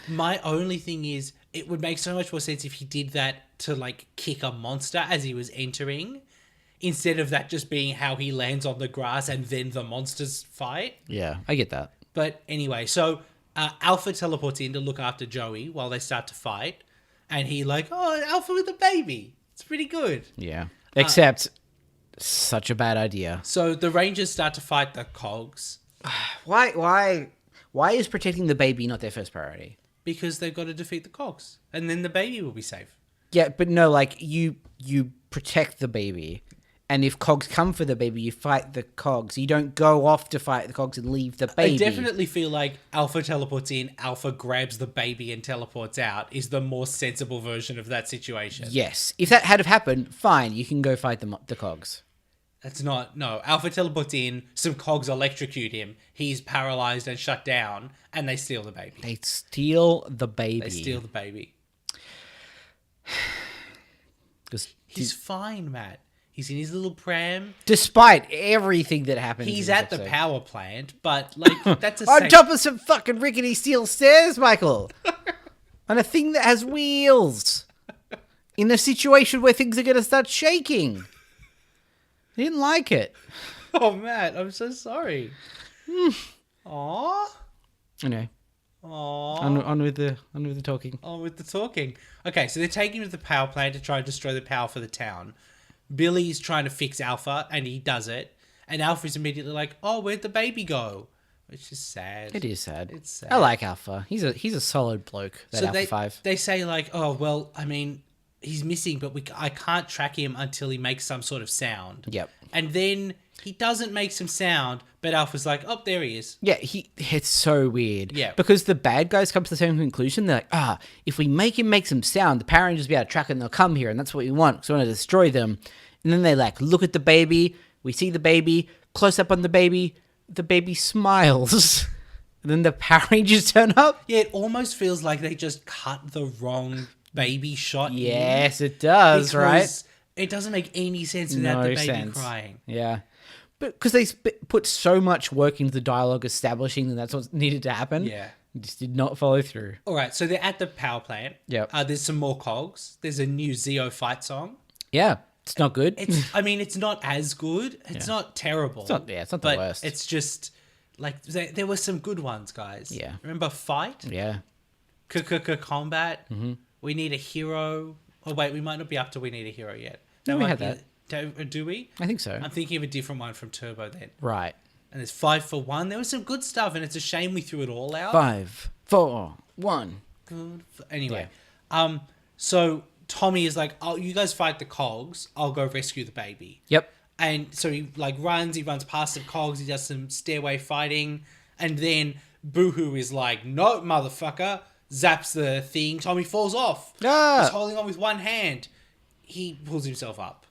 My only thing is, it would make so much more sense if he did that to like kick a monster as he was entering, instead of that just being how he lands on the grass and then the monsters fight.
Yeah, I get that.
But anyway, so Alpha teleports in to look after Joey while they start to fight, and he like, oh, Alpha with a baby. It's pretty good.
Yeah. Except, such a bad idea.
So the Rangers start to fight the Cogs.
Why is protecting the baby not their first priority?
Because they've got to defeat the Cogs, and then the baby will be safe.
Yeah, but no, like, you protect the baby, and if Cogs come for the baby, you fight the Cogs. You don't go off to fight the Cogs and leave the baby.
I definitely feel like Alpha teleports in, Alpha grabs the baby and teleports out is the more sensible version of that situation.
Yes. If that had have happened, fine, you can go fight the Cogs.
That's not... No, Alpha teleports in, some Cogs electrocute him, he's paralyzed and shut down, and they steal the baby.
They steal the baby.
They steal the baby. He's fine, Matt. He's in his little pram.
Despite everything that happens.
He's
in this
at the
episode.
power plant, but like that's a
On top of some fucking rickety steel stairs, Michael. On a thing that has wheels. In a situation where things are going to start shaking. I didn't like it.
Oh, Matt, I'm so sorry. Aww.
Anyway.
Aww.
On with the talking.
On with the talking. Okay, so they're taking him to the power plant to try and destroy the power for the town. Billy's trying to fix Alpha, and he does it. And Alpha's immediately like, "Oh, where'd the baby go?" Which is sad.
It is sad.
It's sad.
I like Alpha. He's a solid bloke. That Alpha 5.
They say like, "Oh, well, I mean, he's missing, but I can't track him until he makes some sort of sound."
Yep.
And then he doesn't make some sound, but Alpha's like, "Oh, there he is."
Yeah, it's so weird.
Yeah.
Because the bad guys come to the same conclusion. They're like, if we make him make some sound, the Power Rangers will be able to track it and they'll come here, and that's what we want, because we want to destroy them. And then they like look at the baby, we see the baby, close up on the baby smiles. And then the Power Rangers turn up.
Yeah, it almost feels like they just cut the wrong baby shot.
Yes, it does, right?
It doesn't make any sense without the baby
sense.
crying.
Yeah. But because they put so much work into the dialogue establishing that that's what needed to happen.
Yeah.
It just did not follow through.
All right, so they're at the power plant.
Yep.
There's some more cogs. There's a new Zeo fight song.
Yeah. It's not good.
It's not as good. It's not terrible.
It's not the worst.
It's just like there were some good ones, guys.
Yeah.
Remember Fight?
Yeah.
Combat. Mm-hmm. We Need a Hero. Oh wait, we might not be up to We Need a Hero yet.
No, we had that.
Do we?
I think so.
I'm thinking of a different one from Turbo then.
Right.
And there's 5 for 1. There was some good stuff, and it's a shame we threw it all out.
5, 4, 1.
Anyway, so Tommy is like, "Oh, you guys fight the cogs. I'll go rescue the baby."
Yep.
And so he like runs past the cogs. He does some stairway fighting, and then Boohoo is like, "No, motherfucker!" Zaps the thing. Tommy falls off. He's holding on with one hand. He pulls himself up.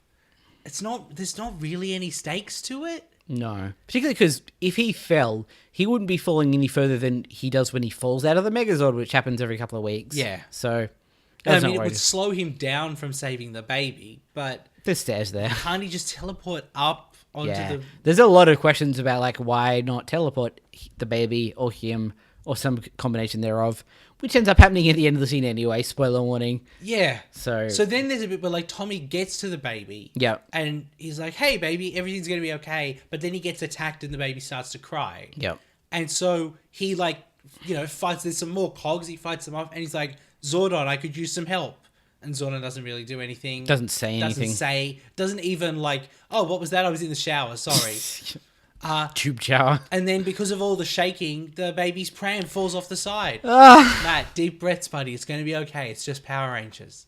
There's not really any stakes to it.
No. Particularly because if he fell, he wouldn't be falling any further than he does when he falls out of the Megazord, which happens every couple of weeks.
Yeah.
So,
I mean, it would slow him down from saving the baby, but
there's stairs there.
can't he just teleport up onto the...
There's a lot of questions about, like, why not teleport the baby or him or some combination thereof, which ends up happening at the end of the scene anyway. Spoiler warning.
Yeah.
So
then there's a bit where like Tommy gets to the baby.
Yeah.
And he's like, "Hey, baby, everything's going to be okay." But then he gets attacked and the baby starts to cry.
Yep.
And so he like, fights. There's some more cogs. He fights them off and he's like, "Zordon, I could use some help." And Zordon doesn't really do anything.
Doesn't say anything.
Doesn't even like, "Oh, what was that? I was in the shower. Sorry."
Tube shower.
And then because of all the shaking, the baby's pram falls off the side. Matt, deep breaths, buddy. It's going to be okay. It's just Power Rangers.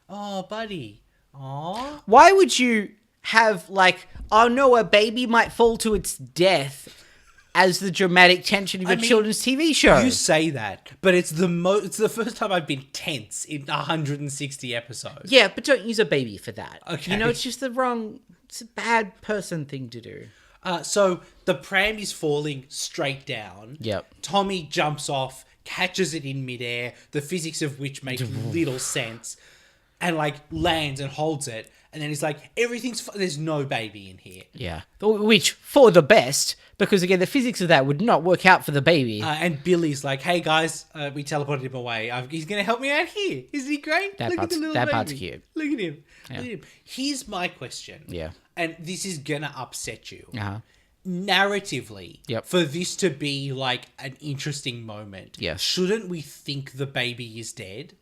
Oh, buddy. Aw.
Why would you have, like, oh no, a baby might fall to its death as the dramatic tension of a children's TV show?
You say that, but it's the first time I've been tense in 160 episodes.
Yeah, but don't use a baby for that.
Okay.
It's just it's a bad person thing to do.
So the pram is falling straight down.
Yep.
Tommy jumps off, catches it in midair, the physics of which make little sense, and like lands and holds it. And then he's like, there's no baby in here.
Yeah. Which, for the best, because again, the physics of that would not work out for the baby.
And Billy's like, "Hey guys, we teleported him away. He's going to help me out here. Isn't he great?
That part's cute.
Look at him. Yeah. Look at him." Here's my question.
Yeah.
And this is going to upset you.
Uh-huh.
Narratively,
Yep.
for this to be like an interesting moment,
Yes.
shouldn't we think the baby is dead?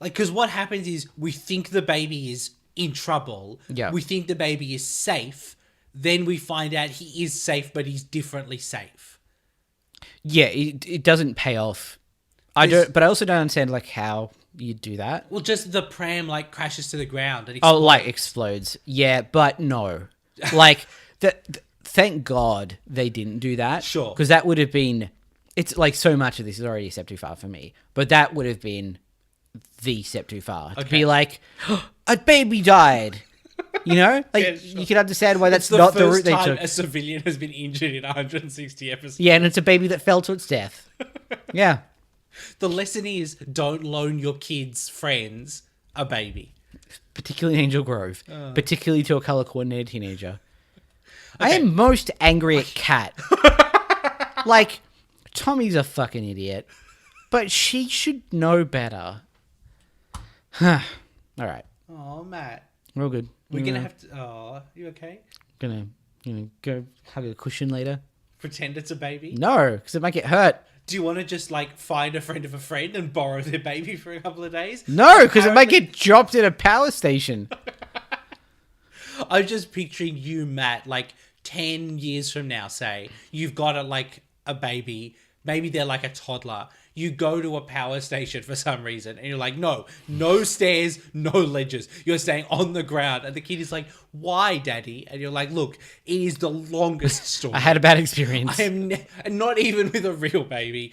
Like, because what happens is we think the baby is in trouble.
Yeah.
We think the baby is safe. Then we find out he is safe, but he's differently safe.
Yeah, it doesn't pay off. But I also don't understand like how you do that.
Well, just the pram like crashes to the ground and explodes.
Oh, like explodes. Yeah, but no. Like thank God they didn't do that.
Sure.
Because that would have been. It's like so much of this is already a step too far for me. But that would have been the step too far to be like, a baby died. Like
Yeah, sure.
you can understand why that's
It's
not the
first
route they
time
took.
a civilian has been injured in 160 episodes.
Yeah, and it's a baby that fell to its death. Yeah.
The lesson is don't loan your kids' friends a baby.
particularly in Angel Grove, particularly to a color coordinated teenager. Okay. I am most angry at Kat. Like, Tommy's a fucking idiot, but she should know better. All right.
Oh, Matt.
We're all good.
We're gonna have to. Oh, you okay?
Gonna go hug a cushion later.
Pretend it's a baby?
No, because it might get hurt.
Do you want to just like find a friend of a friend and borrow their baby for a couple of days?
No, because it might get dropped at a power station.
I'm just picturing you, Matt, like 10 years from now, say, you've got a baby, maybe they're like a toddler. You go to a power station for some reason and you're like, no stairs, no ledges. You're staying on the ground. And the kid is like, why, daddy? And you're like, look, it is the longest story.
I had a bad experience.
I am not even with a real baby.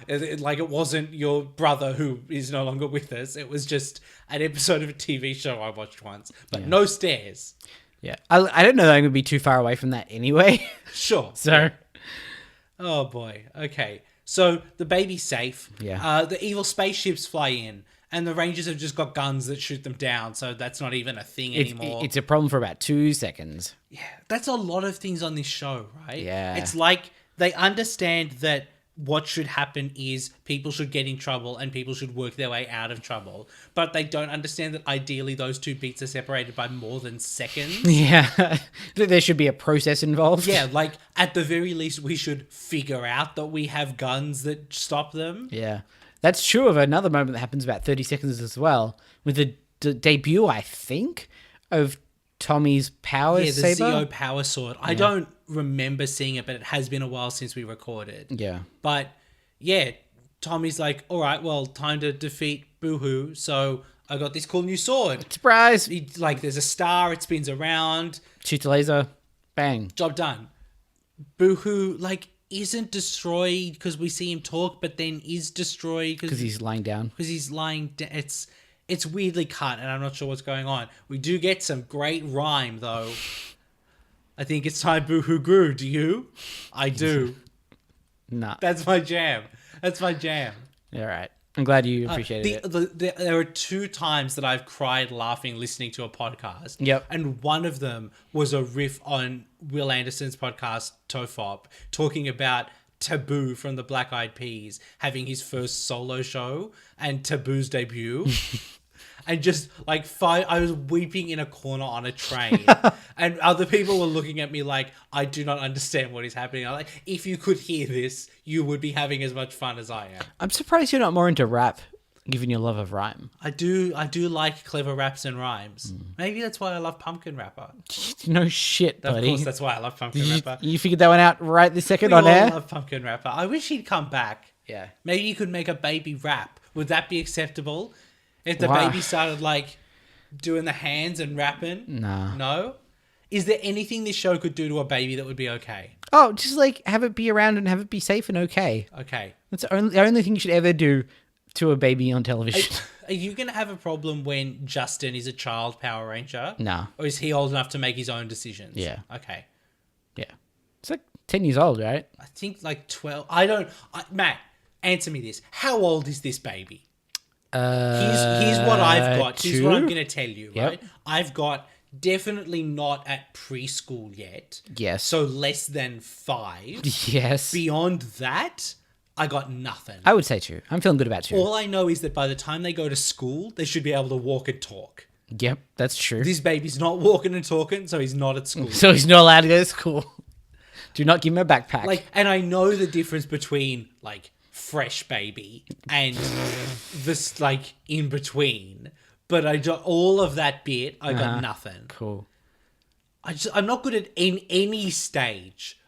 It wasn't your brother who is no longer with us. It was just an episode of a TV show I watched once, but no stairs.
Yeah. I don't know that I'm going to be too far away from that anyway.
Sure.
So.
Oh boy. Okay. So the baby's safe.
Yeah.
The evil spaceships fly in, and the Rangers have just got guns that shoot them down. So that's not even a thing anymore.
It's a problem for about 2 seconds.
Yeah, that's a lot of things on this show, right?
Yeah.
It's like they understand that what should happen is people should get in trouble and people should work their way out of trouble, but they don't understand that ideally those two beats are separated by more than seconds.
Yeah. There should be a process involved.
Yeah, like at the very least we should figure out that we have guns that stop them.
Yeah. That's true of another moment that happens about 30 seconds as well, with the debut, I think, of Tommy's power saber.
Yeah, the Zeo power sword. I don't remember seeing it, but it has been a while since we recorded.
Yeah.
But yeah, Tommy's like, all right, well, time to defeat Boohoo. So I got this cool new sword.
Surprise!
There's a star, it spins around.
Shoots a laser. Bang.
Job done. Boohoo, isn't destroyed because we see him talk, but then is destroyed
because he's lying down.
Because he's lying down. It's weirdly cut, and I'm not sure what's going on. We do get some great rhyme, though. I think it's time Boohoo grew. Do you? I do.
Nah.
That's my jam.
All right. I'm glad you appreciated it.
There are 2 times that I've cried laughing listening to a podcast.
Yep.
And one of them was a riff on Will Anderson's podcast, Tofop, talking about Taboo from the Black Eyed Peas having his first solo show and Taboo's debut. And just I was weeping in a corner on a train, and other people were looking at me like, I do not understand what is happening. I'm like, if you could hear this, you would be having as much fun as I am.
I'm surprised you're not more into rap, given your love of rhyme.
I do like clever raps and rhymes. Maybe that's why I love Pumpkin Rapper.
No shit, buddy.
Of course, that's why I love Pumpkin Rapper.
You figured that one out right this second
we
on
all
air?
love Pumpkin Rapper. I wish he'd come back.
Yeah.
Maybe you could make a baby rap. Would that be acceptable? If the baby started doing the hands and rapping?
Nah.
No? Is there anything this show could do to a baby that would be okay?
Oh, just have it be around and have it be safe and okay.
Okay.
That's the only thing you should ever do to a baby on television.
Are you going to have a problem when Justin is a child Power Ranger?
No.
Or is he old enough to make his own decisions?
Yeah.
Okay.
Yeah. It's 10 years old, right?
I think 12. Matt, answer me this. How old is this baby? Here's what I've got.
2?
Here's what I'm going to tell you,
Yep.
right? I've got definitely not at preschool yet.
Yes.
So less than 5.
Yes.
Beyond that, I got nothing.
I would say 2. I'm feeling good about 2.
All I know is that by the time they go to school, they should be able to walk and talk.
Yep, that's true.
This baby's not walking and talking, so he's not at school.
So he's not allowed to go to school. Do not give him a backpack.
And I know the difference between fresh baby and this in between, but all of that bit I got nothing.
Cool.
I'm not good at in any stage.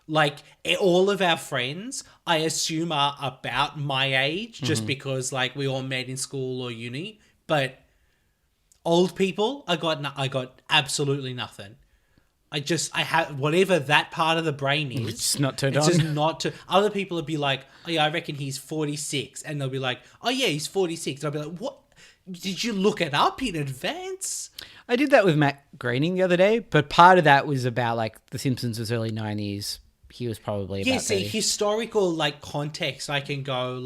All of our friends I assume are about my age just because we all met in school or uni, but old people I got absolutely nothing. I have whatever that part of the brain is.
It's not turned on.
It's just not to. Other people would be like, oh yeah, I reckon he's 46, and they'll be like, oh yeah, he's 46. And I'll be like, what? Did you look it up in advance?
I did that with Matt Groening the other day, but part of that was about The Simpsons was early 90s. He was probably about 30.
Historical context. I can go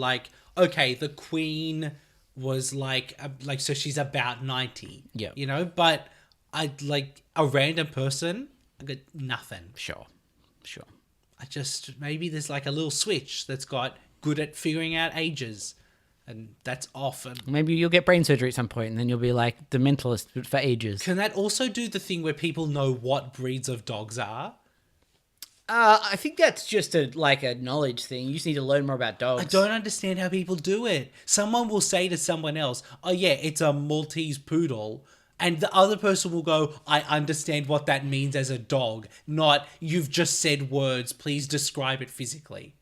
okay, the Queen was like so she's about 90.
Yeah.
You know, but I like a random person, I got nothing.
Sure.
I just, maybe there's like a little switch that's got good at figuring out ages, and that's off. And
Maybe you'll get brain surgery at some point, and then you'll be like the mentalist but for ages.
can that also do the thing where people know what breeds of dogs are?
I think that's just a knowledge thing. You just need to learn more about dogs.
I don't understand how people do it. Someone will say to someone else, oh yeah, it's a Maltese poodle. And the other person will go, I understand what that means as a dog. Not, you've just said words, please describe it physically.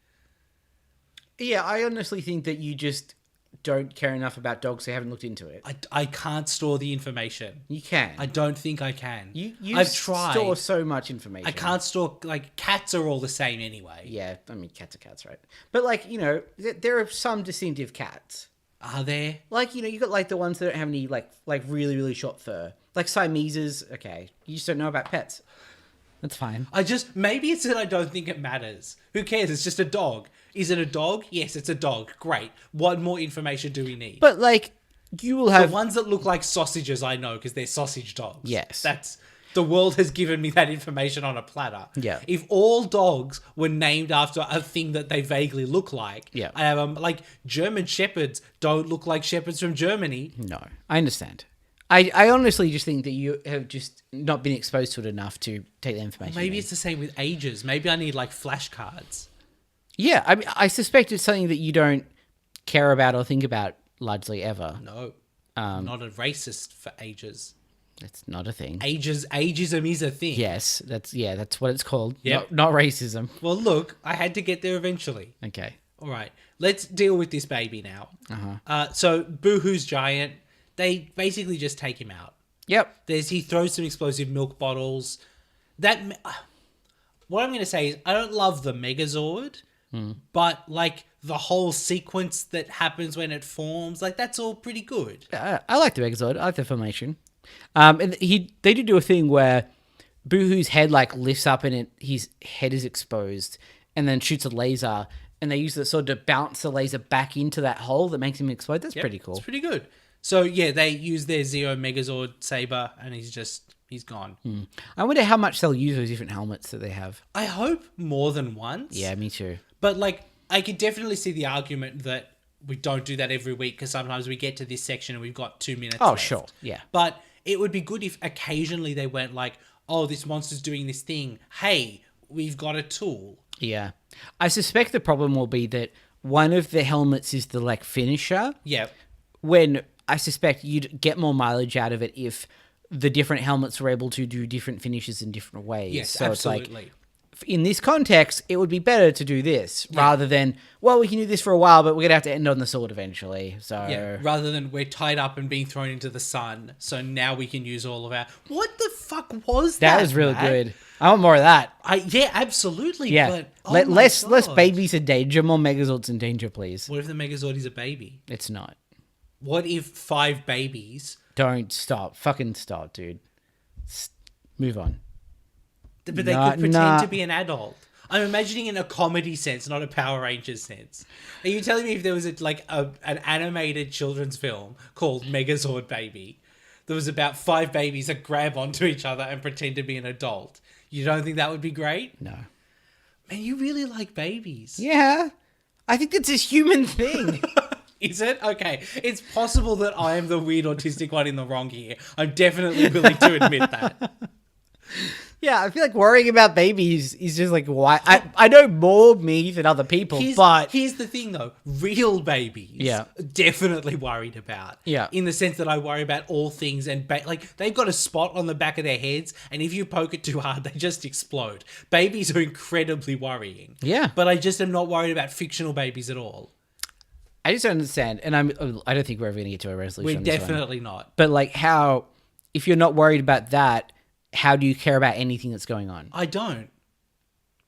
Yeah, I honestly think that you just don't care enough about dogs, so you haven't looked into it.
I can't store the information.
You can.
I don't think I can.
I've tried. Store so much information.
I can't store, like, cats are all the same anyway.
Yeah, I mean, cats are cats, right? But, like, you know, there are some distinctive cats.
Are there?
Like, you know, you got, like, the ones that don't have any, like really, really short fur. Like, Siameses, okay. You just don't know about pets. That's fine.
Maybe it's that I don't think it matters. Who cares? It's just a dog. Is it a dog? Yes, it's a dog. Great. What more information do we need?
But, like, you will have...
The ones that look like sausages, I know, because they're sausage dogs.
Yes.
The world has given me that information on a platter.
Yeah.
If all dogs were named after a thing that they vaguely look like,
yeah.
I have like German shepherds don't look like shepherds from Germany.
No, I understand. I honestly just think that you have just not been exposed to it enough to take the information.
Maybe it's the same with ages. Maybe I need like flashcards.
Yeah, I mean, I suspect it's something that you don't care about or think about largely ever.
No, not a racist for ages.
That's not a thing.
Ageism is a thing.
Yes, that's what it's called.
Yep.
Not racism.
Well, look, I had to get there eventually.
Okay.
All right, let's deal with this baby now.
Uh-huh.
So Boohoo's giant. They basically just take him out.
Yep.
He throws some explosive milk bottles. What I'm going to say is I don't love the Megazord, but like the whole sequence that happens when it forms, like that's all pretty good.
I like the Megazord. I like the formation. And they do a thing where Boohoo's head like lifts up and his head is exposed, and then shoots a laser, and they use the sword to bounce the laser back into that hole that makes him explode. That's pretty cool.
It's pretty good. So yeah, they use their Zeo Megazord saber, and he's gone.
I wonder how much they'll use those different helmets that they have.
I hope more than once.
Yeah, me too.
But like, I could definitely see the argument that we don't do that every week because sometimes we get to this section and we've got 2 minutes left.
Sure. Yeah.
But it would be good if occasionally they went like, oh, this monster's doing this thing. Hey, we've got a tool.
Yeah. I suspect the problem will be that one of the helmets is the like finisher.
Yeah.
When I suspect you'd get more mileage out of it if the different helmets were able to do different finishes in different ways.
Yes,
so
absolutely.
It's like, in this context, it would be better to do this rather than, well, we can do this for a while, but we're going to have to end on the sword eventually. So
yeah, rather than we're tied up and being thrown into the sun, so now we can use all of our... What the fuck was that?
That was really good. I want more of that.
Yeah, absolutely.
Yeah.
But,
less babies in danger, more Megazords in danger, please.
What if the Megazord is a baby?
It's not.
What if 5 babies...
Don't stop. Fucking stop, dude. Move on.
But they could pretend to be an adult. I'm imagining in a comedy sense, not a Power Rangers sense. Are you telling me if there was an animated children's film called Megazord Baby, there was about 5 babies that grab onto each other and pretend to be an adult, you don't think that would be great?
No.
Man, you really like babies.
Yeah. I think it's a human thing.
Is it? Okay. It's possible that I am the weird autistic one in the wrong here. I'm definitely willing to admit that.
Yeah, I feel like worrying about babies is just like, why? I know more me than other people, but...
Here's the thing, though. Real babies, definitely worried about.
Yeah.
In the sense that I worry about all things and... like, they've got a spot on the back of their heads, and if you poke it too hard, they just explode. Babies are incredibly worrying.
Yeah.
But I just am not worried about fictional babies at all.
I just don't understand, and I don't think we're ever going to get to a resolution.
We're definitely not.
But like, how... If you're not worried about that... How do you care about anything that's going on?
I don't.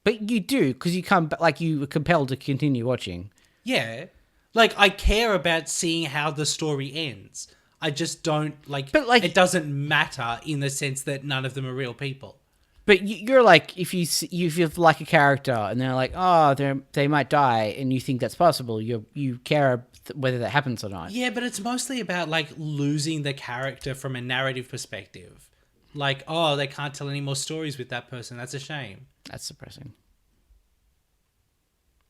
But you do, because you were compelled to continue watching.
Yeah. Like, I care about seeing how the story ends. I just don't, it doesn't matter in the sense that none of them are real people.
But you're like, if you like a character and they're like, oh, they might die, and you think that's possible, you care whether that happens or not.
Yeah, but it's mostly about like losing the character from a narrative perspective. Like, oh, they can't tell any more stories with that person. That's a shame.
That's depressing.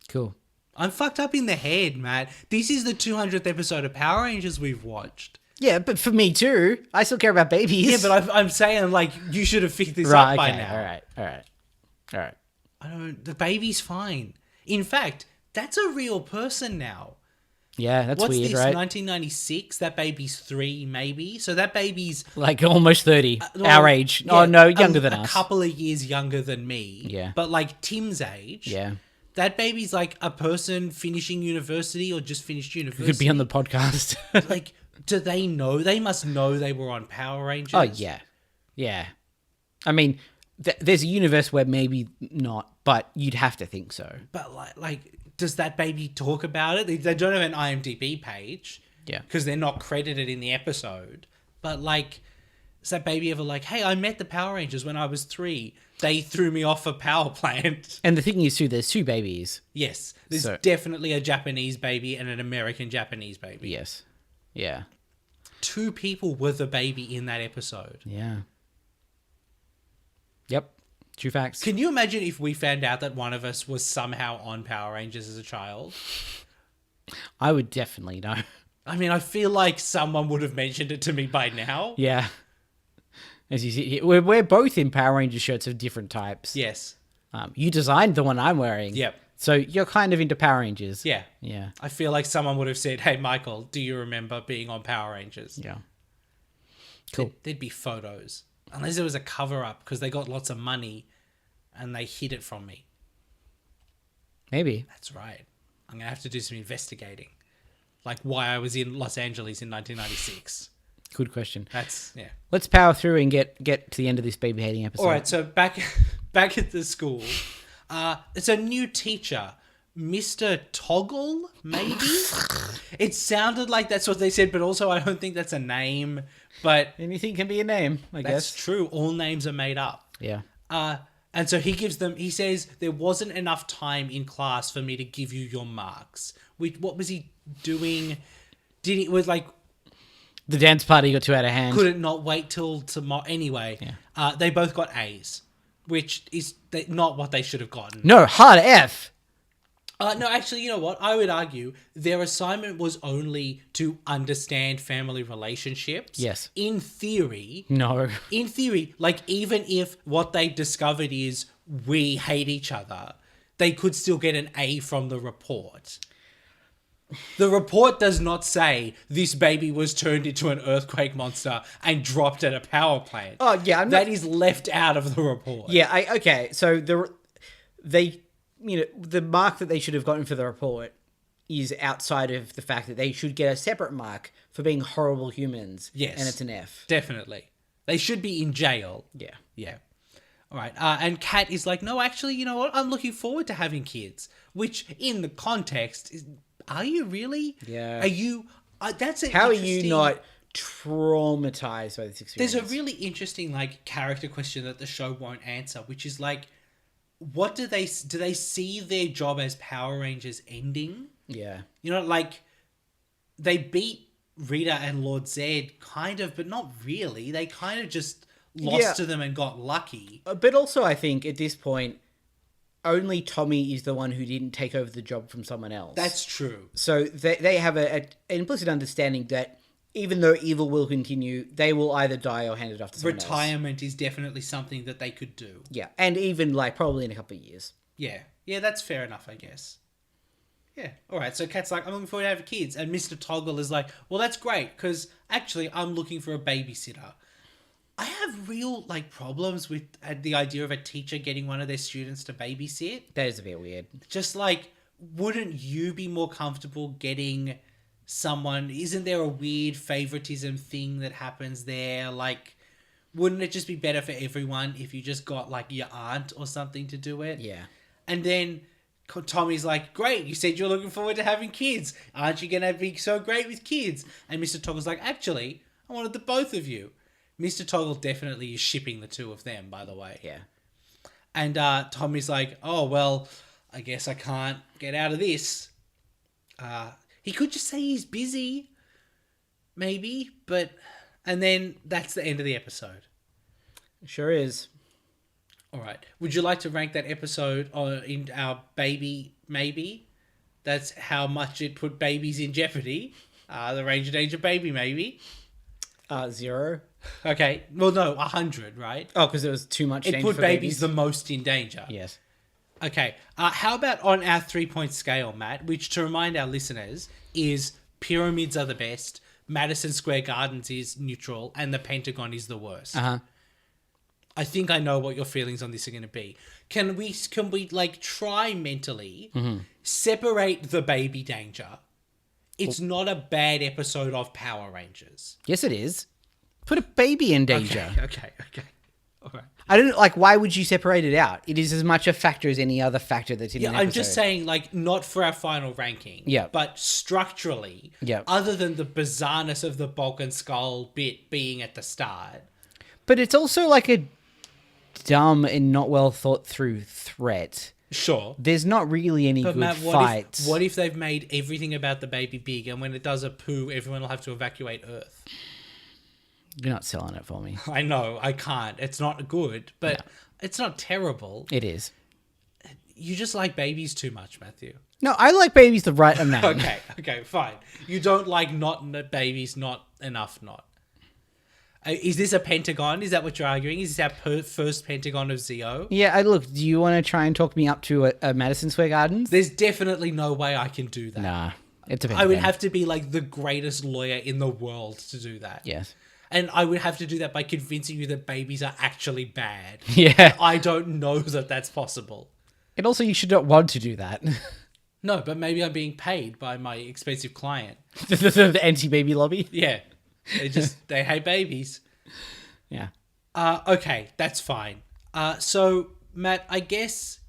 Cool.
I'm fucked up in the head, Matt. This is the 200th episode of Power Rangers we've watched.
Yeah, but for me too. I still care about babies.
Yeah, but I'm saying, like, you should have figured this
right,
out by
okay,
now.
All right.
I don't... The baby's fine. In fact, that's a real person now.
Yeah, that's
What's
weird,
this,
right?
1996? That baby's 3, maybe? So that baby's...
Like almost 30.
well,
our age.
yeah,
Oh, no, younger than us.
A couple of years younger than me.
Yeah.
But, like, Tim's age.
Yeah.
That baby's, like, a person finishing university or just finished university.
Could be on the podcast.
Like, do they know? They must know they were on Power Rangers.
Oh, yeah. Yeah. I mean, there's a universe where maybe not, but you'd have to think so.
But, like, does that baby talk about it? They don't have an IMDb page.
Yeah.
Because they're not credited in the episode. But, like, is that baby ever like, hey, I met the Power Rangers when I was 3. They threw me off a power plant.
And the thing is, too, there's 2 babies.
Yes. There's
So-
definitely a Japanese baby and an American Japanese baby.
Yes. Yeah.
2 people were the baby in that episode.
Yeah. Yep. True facts.
Can you imagine if we found out that one of us was somehow on Power Rangers as a child?
I would definitely know.
I mean, I feel like someone would have mentioned it to me by now.
Yeah. As you see, we're both in Power Ranger shirts of different types.
Yes.
You designed the one I'm wearing.
Yep.
So you're kind of into Power Rangers.
Yeah.
Yeah.
I feel like someone would have said, hey, Michael, do you remember being on Power Rangers?
Yeah. Cool.
There'd be photos. Unless it was a cover-up because they got lots of money and they hid it from me.
Maybe.
That's right. I'm going to have to do some investigating. Like why I was in Los Angeles in 1996.
Good question.
That's, yeah.
Let's power through and get to the end of this baby hating episode.
All right, so back at the school, it's a new teacher, Mr. Toggle, maybe? It sounded like that's what they said, but also I don't think that's a name. But
Anything can be a name, I
that's
guess.
true. All names are made up.
Yeah.
And so he says, there wasn't enough time in class for me to give you your marks. What was he doing? Was like,
The dance party got too out of hand.
could it not wait till tomorrow? Anyway,
Yeah.
they both got A's, which is not what they should have gotten.
No, hard F.
No, actually, you know what? I would argue their assignment was only to understand family relationships.
Yes.
In theory,
No.
like even if what they discovered is we hate each other, they could still get an A from the report. The report does not say this baby was turned into an earthquake monster and dropped at a power plant.
Oh, yeah.
That is left out of the report.
Yeah, okay. So the mark that they should have gotten for the report is outside of the fact that they should get a separate mark for being horrible humans.
Yes.
And it's an F.
Definitely. They should be in jail.
Yeah.
Yeah. All right. And Kat is like, no, actually, you know what? I'm looking forward to having kids. Which, in the context, are you really?
Yeah.
Are you? That's an
How are
interesting-
you not traumatized by this experience?
There's a really interesting like character question that the show won't answer, which is like, what do they see their job as Power Rangers ending?
Yeah.
You know, like they beat Rita and Lord Zed kind of, but not really. They kind of just lost to them and got lucky.
But also, I think at this point, only Tommy is the one who didn't take over the job from someone else.
That's true.
So they have an implicit understanding that even though evil will continue, they will either die or hand it off to someone else.
Retirement is definitely something that they could do.
Yeah, and even like probably in a couple of years.
Yeah. Yeah, that's fair enough, I guess. Yeah. All right. So Kat's like, I'm looking forward to having kids. And Mr. Toggle is like, well, that's great because actually I'm looking for a babysitter. I have real like problems with the idea of a teacher getting one of their students to babysit.
That is a bit weird.
Just like, wouldn't you be more comfortable getting someone? Isn't there a weird favoritism thing that happens there? Like, wouldn't it just be better for everyone if you just got like your aunt or something to do it?
Yeah.
And then Tommy's like, great, you said you're looking forward to having kids. Aren't you going to be so great with kids? And Mr. Toggle's like, actually, I wanted the both of you. Mr. Toggle definitely is shipping the two of them, by the way.
Yeah.
And Tommy's like, oh, well, I guess I can't get out of this. He could just say he's busy, maybe, but... And then that's the end of the episode.
Sure is.
All right. Would you like to rank that episode in our baby maybe? That's how much it put babies in jeopardy. The Ranger Danger baby maybe.
0.
Okay. Well, no, 100, right?
Oh, because it was too much
It
danger
put
for
babies the most in danger.
Yes.
Okay. How about on our 3-point scale, Matt, which to remind our listeners is pyramids are the best, Madison Square Gardens is neutral, and the Pentagon is the worst.
Uh-huh.
I think I know what your feelings on this are going to be. Can we like try mentally separate the baby danger? It's not a bad episode of Power Rangers.
Yes, it is. Put a baby in danger.
Okay. All right.
I don't like. Why would you separate it out? It is as much a factor as any other factor that's in an episode.
I'm just saying, like, not for our final ranking.
Yeah.
But structurally, other than the bizarreness of the Bulk and Skull bit being at the start.
But it's also like a dumb and not well thought through threat.
Sure.
There's not really any good
Matt,
fights.
What if they've made everything about the baby big, and when it does a poo, everyone will have to evacuate Earth?
You're not selling it for me.
I know, I can't. It's not good, but it's not terrible.
It is.
You just like babies too much, Matthew.
No, I like babies the right amount.
Okay, fine. You don't like babies not enough not. Is this a pentagon? Is that what you're arguing? Is this our first pentagon of Zeo?
Yeah, look, do you want to try and talk me up to a Madison Square Gardens?
There's definitely no way I can do that.
Nah, it's a pentagon.
I would have to be like the greatest lawyer in the world to do that.
Yes.
And I would have to do that by convincing you that babies are actually bad.
Yeah.
I don't know that that's possible.
And also, you should not want to do that.
No, but maybe I'm being paid by my expensive client.
The anti-baby lobby?
Yeah. They hate babies.
Yeah.
Okay, that's fine. So, Matt, I guess,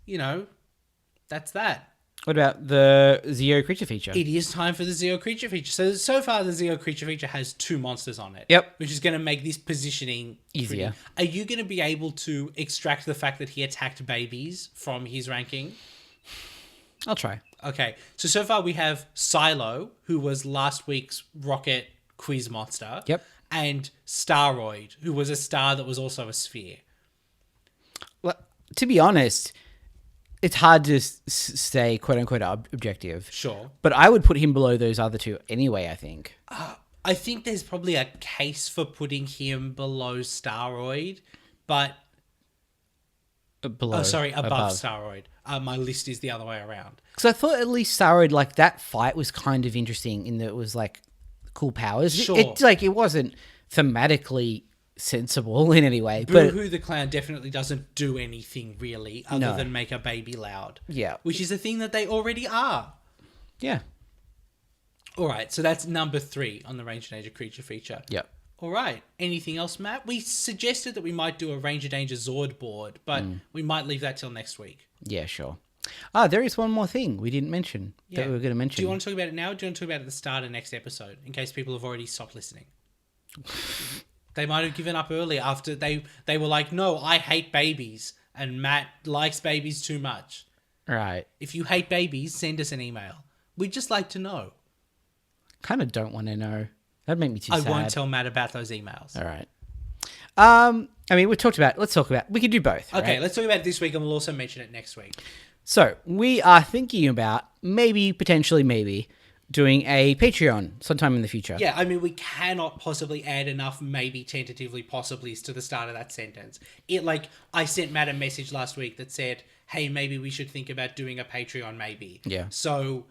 that's that.
What about the Zeo creature feature?
It is time for the Zeo creature feature. So far, the Zeo creature feature has 2 monsters on it.
Yep.
Which is going to make this positioning
easier.
Are you going to be able to extract the fact that he attacked babies from his ranking?
I'll try.
Okay. So far we have Silo, who was last week's Rocket quiz monster.
Yep.
And Staroid, who was a star that was also a sphere.
Well, to be honest, it's hard to stay quote-unquote objective.
Sure.
But I would put him below those other two anyway, I think.
I think there's probably a case for putting him below Staroid, but...
above
Staroid. My list is the other way around.
Because I thought at least Staroid, like, that fight was kind of interesting in that it was, like, cool powers.
Sure.
It wasn't thematically sensible in any way.
Boo-hoo the Clown definitely doesn't do anything really other than make a baby loud.
Yeah.
Which is a thing that they already are.
Yeah.
All right, so that's number 3 on the Ranger Danger creature feature.
Yep.
All right, anything else, Matt? We suggested that we might do a Ranger Danger Zord board, but we might leave that till next week.
Yeah, sure. There is one more thing we didn't mention that we were going to mention.
Do you want to talk about it now, or do you want to talk about it at the start of next episode, in case people have already stopped listening? They might have given up early after they were like, no, I hate babies, and Matt likes babies too much.
Right.
If you hate babies, send us an email. We'd just like to know.
Kind of don't want to know. That'd make me too sad.
I won't tell Matt about those emails.
All right. I mean, let's talk about, we could do both.
Okay,
right?
let's talk about it this week, and we'll also mention it next week.
So we are thinking about potentially doing a Patreon sometime in the future.
Yeah, I mean, we cannot possibly add enough maybe tentatively possiblies to the start of that sentence. I sent Matt a message last week that said, hey, maybe we should think about doing a Patreon maybe.
Yeah.
So...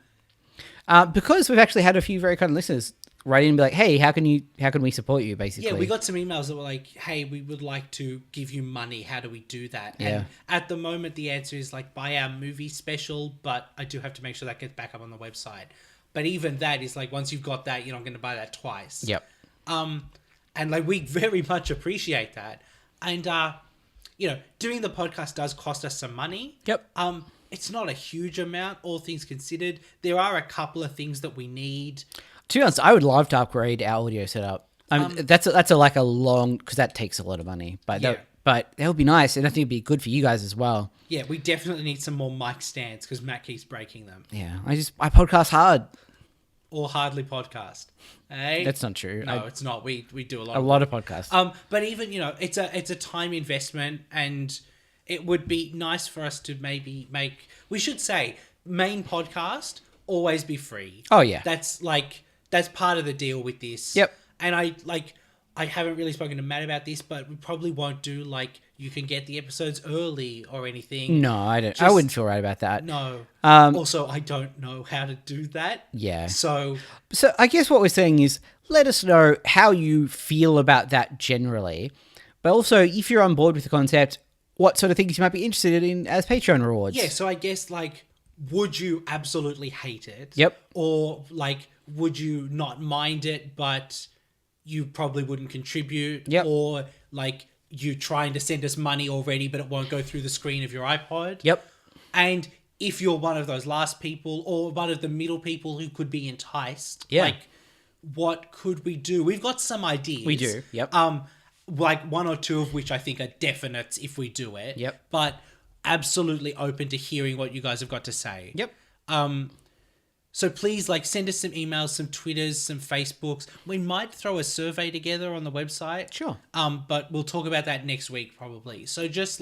because we've actually had a few very kind listeners write in and be like, hey, how can we support you, basically?
Yeah, we got some emails that were like, hey, we would like to give you money. How do we do that?
Yeah.
And at the moment, the answer is like, buy our movie special, but I do have to make sure that gets back up on the website. But even that is like, once you've got that, you're not going to buy that twice.
Yep.
And like, we very much appreciate that. And, doing the podcast does cost us some money.
Yep.
It's not a huge amount, all things considered. There are a couple of things that we need.
To be honest, I would love to upgrade our audio setup. That's a long, because that takes a lot of money. But that would be nice, and I think it'd be good for you guys as well.
Yeah, we definitely need some more mic stands because Matt keeps breaking them.
Yeah, I podcast hard.
or hardly podcast. Eh?
That's not true.
No, it's not. We do
A lot of podcasts.
But even, it's a time investment, and it would be nice for us to maybe we should say main podcast always be free.
Oh, yeah.
That's part of the deal with this.
Yep.
And I haven't really spoken to Matt about this, but we probably won't do you can get the episodes early or anything.
No, I don't. I wouldn't feel right about that.
No. Also, I don't know how to do that.
Yeah.
So
I guess what we're saying is let us know how you feel about that generally. But also, if you're on board with the concept, what sort of things you might be interested in as Patreon rewards.
yeah, so I guess would you absolutely hate it?
Yep.
Or would you not mind it, but you probably wouldn't contribute?
Yep.
Or you trying to send us money already, but it won't go through the screen of your iPod?
Yep.
And if you're one of those last people or one of the middle people who could be enticed,
Yeah.
what could we do? We've got some ideas.
We do, yep.
One or two of which I think are definite if we do it.
Yep.
But absolutely open to hearing what you guys have got to say.
Yep.
So please, send us some emails, some Twitters, some Facebooks. We might throw a survey together on the website.
Sure.
But we'll talk about that next week probably. So just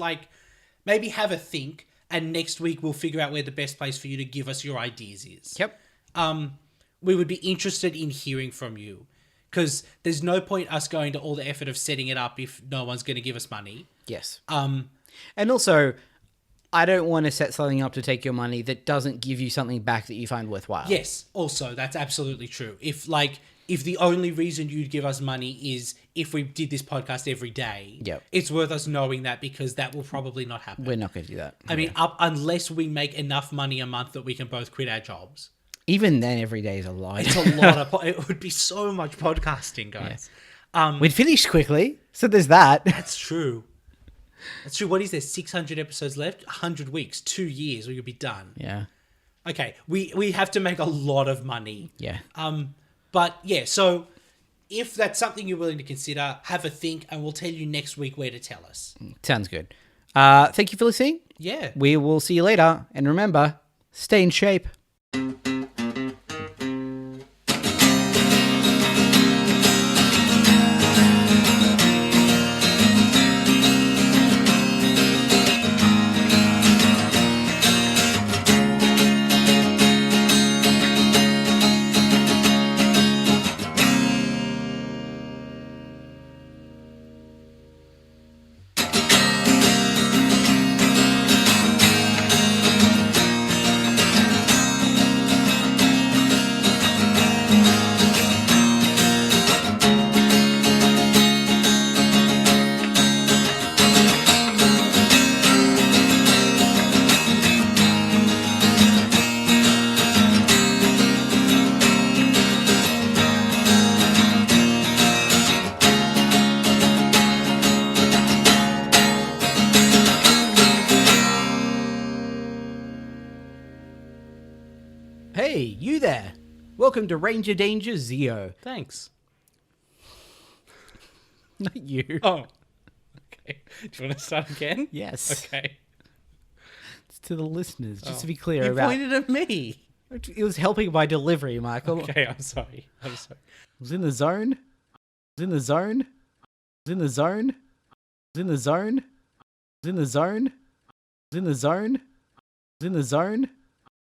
maybe have a think, and next week we'll figure out where the best place for you to give us your ideas is.
Yep.
We would be interested in hearing from you, because there's no point us going to all the effort of setting it up if no one's going to give us money.
Yes. And also, I don't want to set something up to take your money that doesn't give you something back that you find worthwhile.
Yes, also, that's absolutely true. If the only reason you'd give us money is if we did this podcast every day,
Yep.
it's worth us knowing that, because that will probably not happen.
We're not going to do that.
I mean, unless we make enough money a month that we can both quit our jobs.
Even then, every day is a lie.
It's a lot of... it would be so much podcasting, guys.
We'd finish quickly, so there's that.
That's true. That's true. What is there? 600 episodes left? 100 weeks, 2 years, we could be done.
Yeah.
Okay, we have to make a lot of money.
Yeah.
But yeah, so if that's something you're willing to consider, have a think, and we'll tell you next week where to tell us.
Sounds good. Thank you for listening.
Yeah.
We will see you later. And remember, stay in shape. Hey, you there. Welcome to Ranger Danger Zeo.
Thanks.
Not you.
Oh. Okay. Do you want to start again?
Yes.
Okay.
It's to the listeners, just to be clear
You
about...
pointed at me.
It was helping my delivery, Michael.
Okay, I'm sorry.
I was in the zone. I was in the zone. I was in the zone. I was in the zone. I was in the zone. I was in the zone. I was in the zone.